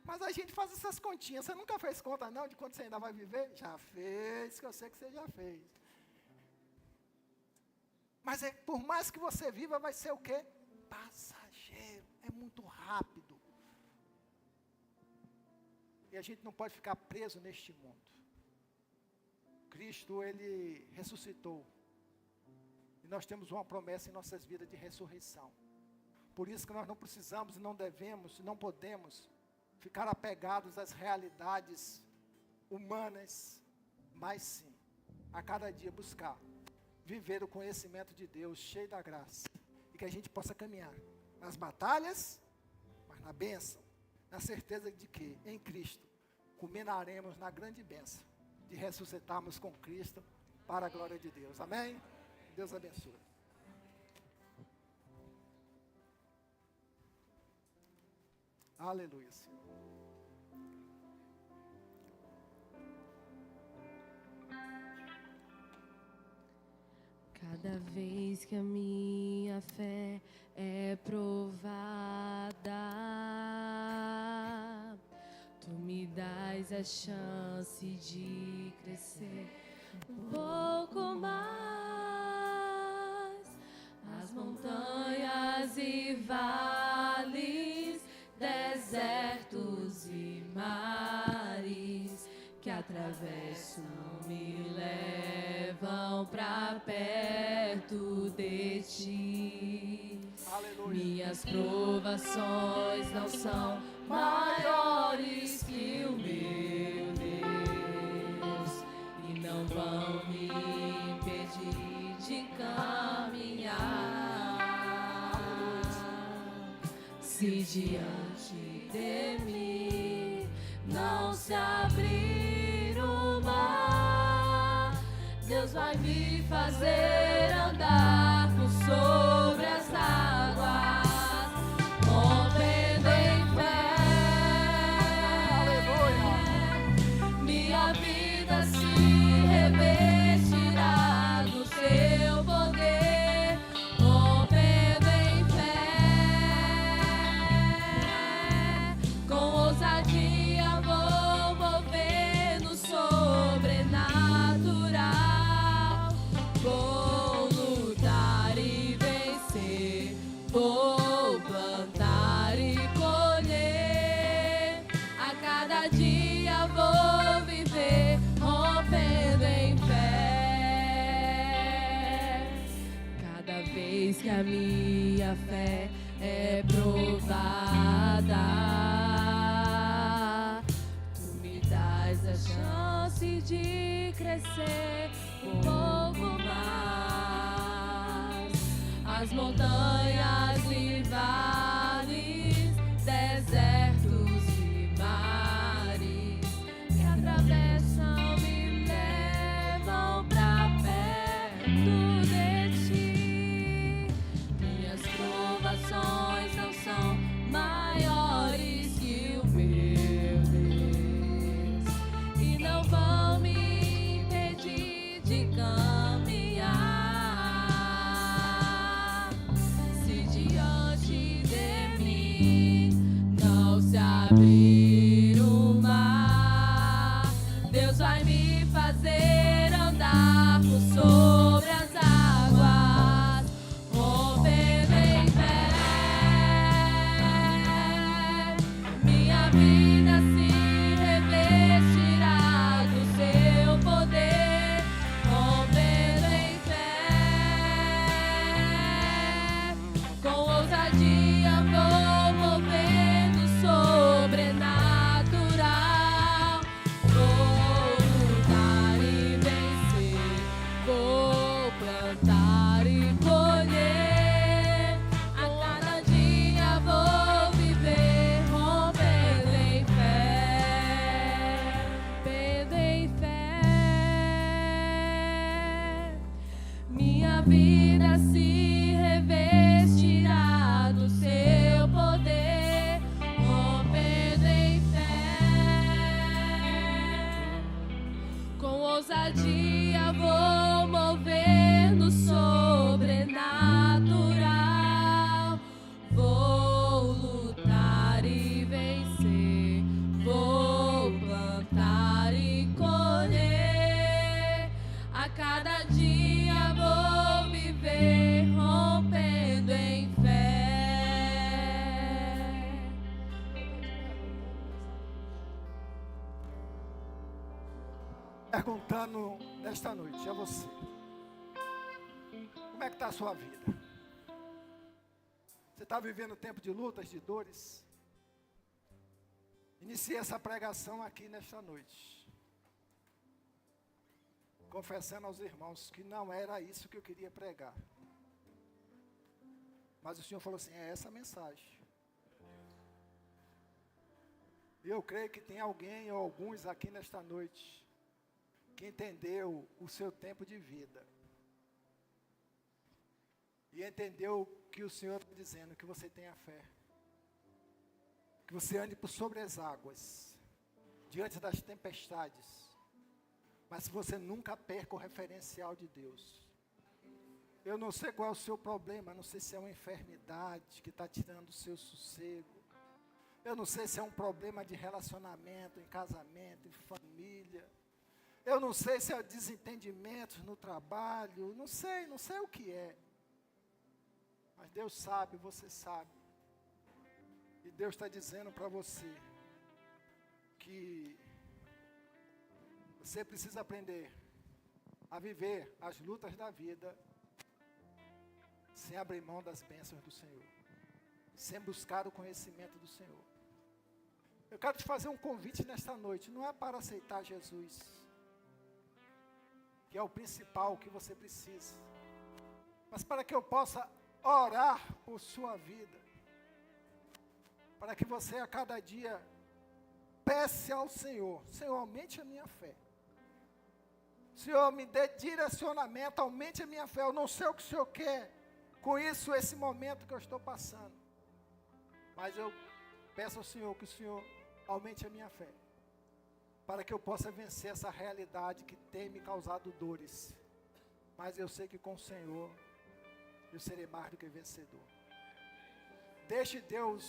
A: Mas a gente faz essas continhas. Você nunca fez conta, não, de quanto você ainda vai viver? Já fez, que eu sei que você já fez. Mas por mais que você viva, vai ser o quê? Passageiro. É muito rápido. E a gente não pode ficar preso neste mundo. Cristo, Ele ressuscitou. E nós temos uma promessa em nossas vidas de ressurreição. Por isso que nós não precisamos, não devemos, não podemos ficar apegados às realidades humanas, mas sim, a cada dia buscar, viver o conhecimento de Deus, cheio da graça. E que a gente possa caminhar nas batalhas, mas na bênção. Na certeza de que, em Cristo, culminaremos na grande bênção de ressuscitarmos com Cristo para a glória de Deus. Amém? Deus abençoe. Aleluia, Senhor.
B: Cada vez que a minha fé é provada, Tu me dás a chance de crescer um pouco mais. As montanhas e vales, desertos e mares que atravesso me levam pra perto de Ti.
A: Aleluia.
B: Minhas provações não são maiores que o meu Deus e não vão me impedir de caminhar. Se diante de mim não se abrir o mar, Deus vai me fazer andar por sobre as águas, rompendo em fé.
A: Aleluia.
B: Minha vida se revestirá do Seu poder, rompendo em fé. Com ousadia vou mover no sobrenatural. Vou lutar e vencer, vou plantar e colher. A cada dia vou viver, rompendo em fé. Cada vez que a minha fé é provada, Tu me dás a chance de crescer um pouco mais. As montanhas e vales, desertos e mares que atravessam me levam pra perto de Ti. Minhas provações não são maiores que o meu minha vida se revestirá do seu poder, rompendo em fé. Com ousadia vou movendo sobrenatural. Vou lutar e vencer, vou plantar e colher. A cada dia vou viver rompendo em fé, rompendo em fé. Minha vida se revestirá do seu poder, rompendo em fé. Com ousadia vou mover no sobrenatural. Vou lutar e vencer, vou plantar e colher. A cada dia vou viver rompendo em fé.
A: Perguntando nesta noite a você, como é que está a sua vida? Você está vivendo tempo de lutas, de dores? Iniciei essa pregação aqui nesta noite, confessando aos irmãos que não era isso que eu queria pregar. Mas o Senhor falou assim, é essa a mensagem. E eu creio que tem alguém ou alguns aqui nesta noite que entendeu o seu tempo de vida. E entendeu que o Senhor está dizendo que você tenha fé. Que você ande por sobre as águas, diante das tempestades. Mas se você nunca perca o referencial de Deus. Eu não sei qual é o seu problema, não sei se é uma enfermidade que está tirando o seu sossego. Eu não sei se é um problema de relacionamento, em casamento, em família. Eu não sei se é desentendimento no trabalho, não sei o que é. Mas Deus sabe, você sabe. E Deus está dizendo para você que você precisa aprender a viver as lutas da vida sem abrir mão das bênçãos do Senhor, sem buscar o conhecimento do Senhor. Eu quero te fazer um convite nesta noite, não é para aceitar Jesus, que é o principal que você precisa, mas para que eu possa orar por sua vida, para que você a cada dia peça ao Senhor, Senhor, aumente a minha fé, Senhor, me dê direcionamento, aumente a minha fé. Eu não sei o que o Senhor quer com isso, esse momento que eu estou passando, mas eu peço ao Senhor que o Senhor aumente a minha fé, para que eu possa vencer essa realidade que tem me causado dores. Mas eu sei que com o Senhor eu serei mais do que vencedor. Deixe Deus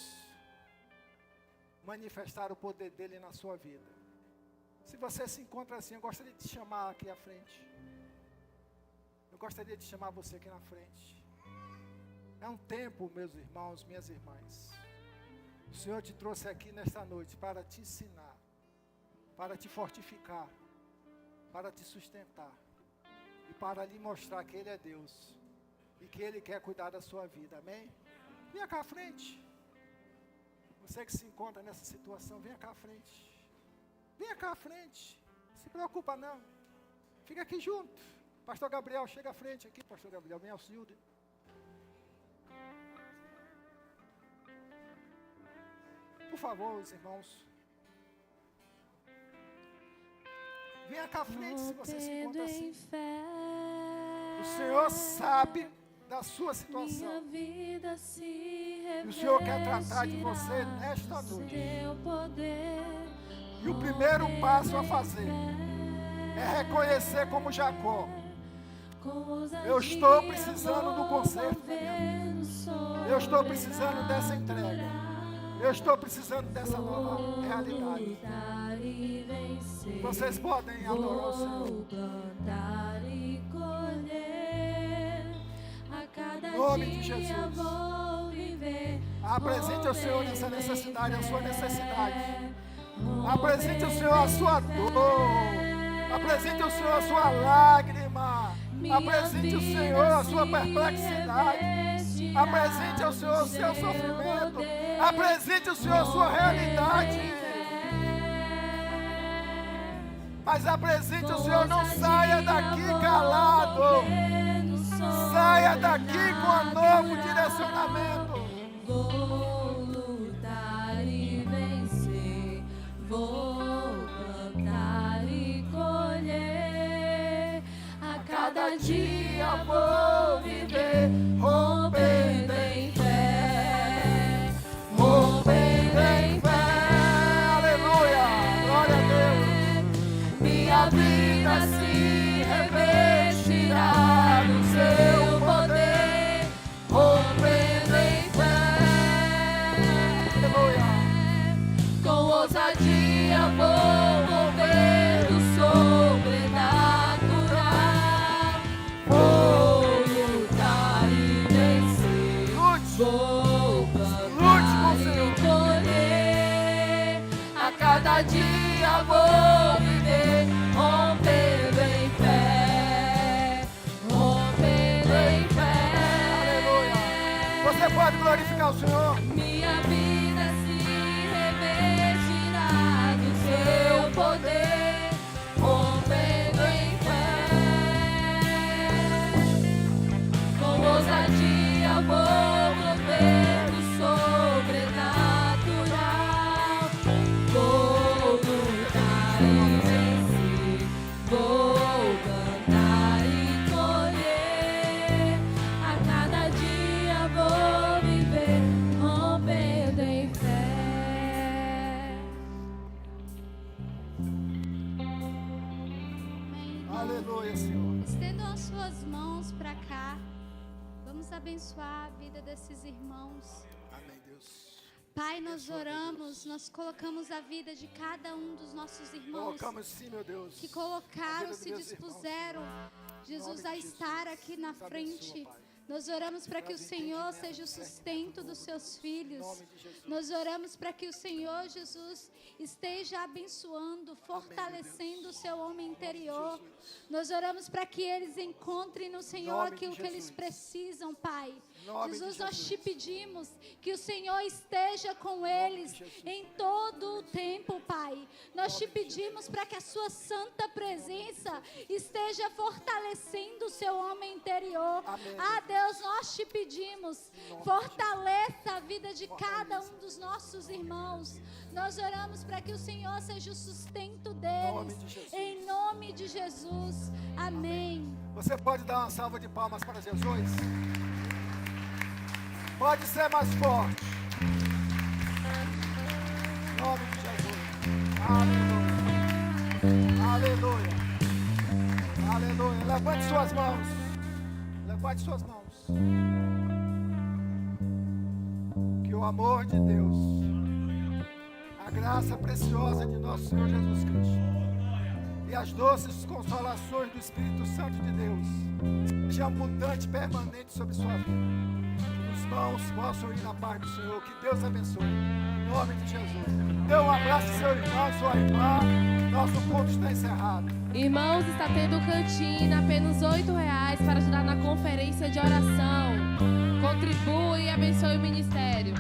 A: manifestar o poder dele na sua vida. Se você se encontra assim, eu gostaria de te chamar aqui à frente. Eu gostaria de chamar você aqui na frente. É um tempo, meus irmãos, minhas irmãs. O Senhor te trouxe aqui nesta noite para te ensinar, para te fortificar, para te sustentar e para lhe mostrar que Ele é Deus e que Ele quer cuidar da sua vida, amém? Venha cá à frente. Você que se encontra nessa situação, venha cá à frente. Venha cá à frente. Não se preocupa não. Fica aqui junto. Pastor Gabriel, chega à frente aqui, Pastor Gabriel, vem auxílio. Por favor, os irmãos. Venha cá à frente se você se encontra assim. O Senhor sabe da sua situação. E o Senhor quer tratar de você nesta noite. E o primeiro passo a fazer é reconhecer como Jacó: eu estou precisando do conserto da minha vida. Eu estou precisando dessa entrega. Eu estou precisando dessa nova realidade. Vocês podem adorar o Senhor. Em nome de Jesus. Apresente ao Senhor nessa necessidade, a sua necessidade. Apresente ao Senhor a sua dor. Apresente ao Senhor a sua lágrima. Apresente ao Senhor a sua perplexidade. Apresente ao Senhor o seu sofrimento. Apresente ao Senhor a sua realidade. Mas apresente ao Senhor, não saia daqui calado. Saia daqui com um novo direcionamento.
B: Vou lutar e vencer, vou plantar e colher. A cada dia vou viver, rompendo em fé, rompendo em fé.
A: Aleluia, glória a Deus.
B: Minha vida se revestirá do seu poder, rompendo em com ousadia vou mover do sobrenatural. Vou lutar e vencer. Vou plantar e colher. A cada dia vou viver, rompendo em fé. Rompendo em fé.
A: Aleluia. Você pode glorificar o Senhor.
B: Minha vida se revestirá do seu poder, rompendo em fé. Com ousadia vou mover do sobrenatural. Vou lutar e vencer, vou cantar e colher. A cada dia vou viver, rompendo em fé.
A: Aleluia, Senhor.
C: Estendam as suas mãos para cá. Vamos abençoar a vida desses irmãos.
A: Amém, Deus.
C: Pai, nós oramos, nós colocamos a vida de cada um dos nossos irmãos
A: Colocamos sim, meu Deus.
C: que colocaram,
A: A vida
C: se
A: dos meus
C: dispuseram, Jesus, a estar aqui na
A: Nos
C: frente.
A: abençoa, Pai.
C: Nós oramos para que o
A: Traz
C: Senhor
A: entendimento,
C: seja o
A: Senhor.
C: sustento dos seus filhos.
A: Em nome de Jesus.
C: Nós oramos para que o Senhor Jesus esteja abençoando, fortalecendo o seu homem interior. Nós oramos para que eles encontrem no Senhor
A: nome de
C: aquilo que eles
A: Jesus.
C: precisam, Pai.
A: Em nome
C: Jesus,
A: de
C: nós
A: Jesus.
C: te pedimos que o Senhor esteja com eles
A: de Jesus.
C: em todo o tempo, Pai. Nós te pedimos para que a sua santa presença esteja fortalecendo o seu homem interior.
A: Amém.
C: Ah, Deus, nós te pedimos, fortaleça a vida de cada um dos nossos irmãos. Nós oramos para que o Senhor seja o sustento deles.
A: de Jesus.
C: Em nome de Jesus. Amém.
A: Você pode dar uma salva de palmas para Jesus? Pode ser mais forte. Em nome de Jesus. Aleluia. Aleluia. Aleluia. Levante suas mãos. Levante suas mãos. Que o amor de Deus, a graça preciosa de nosso Senhor Jesus Cristo e as doces consolações do Espírito Santo de Deus seja abundante e permanente sobre sua vida. Os irmãos possam ir na paz do Senhor. Que Deus abençoe. Em nome de Jesus. Dê um abraço ao seu irmão, sua irmã. Nosso culto está encerrado.
B: Irmãos, está tendo cantina, apenas R$8 para ajudar na conferência de oração. Contribui e abençoe o ministério.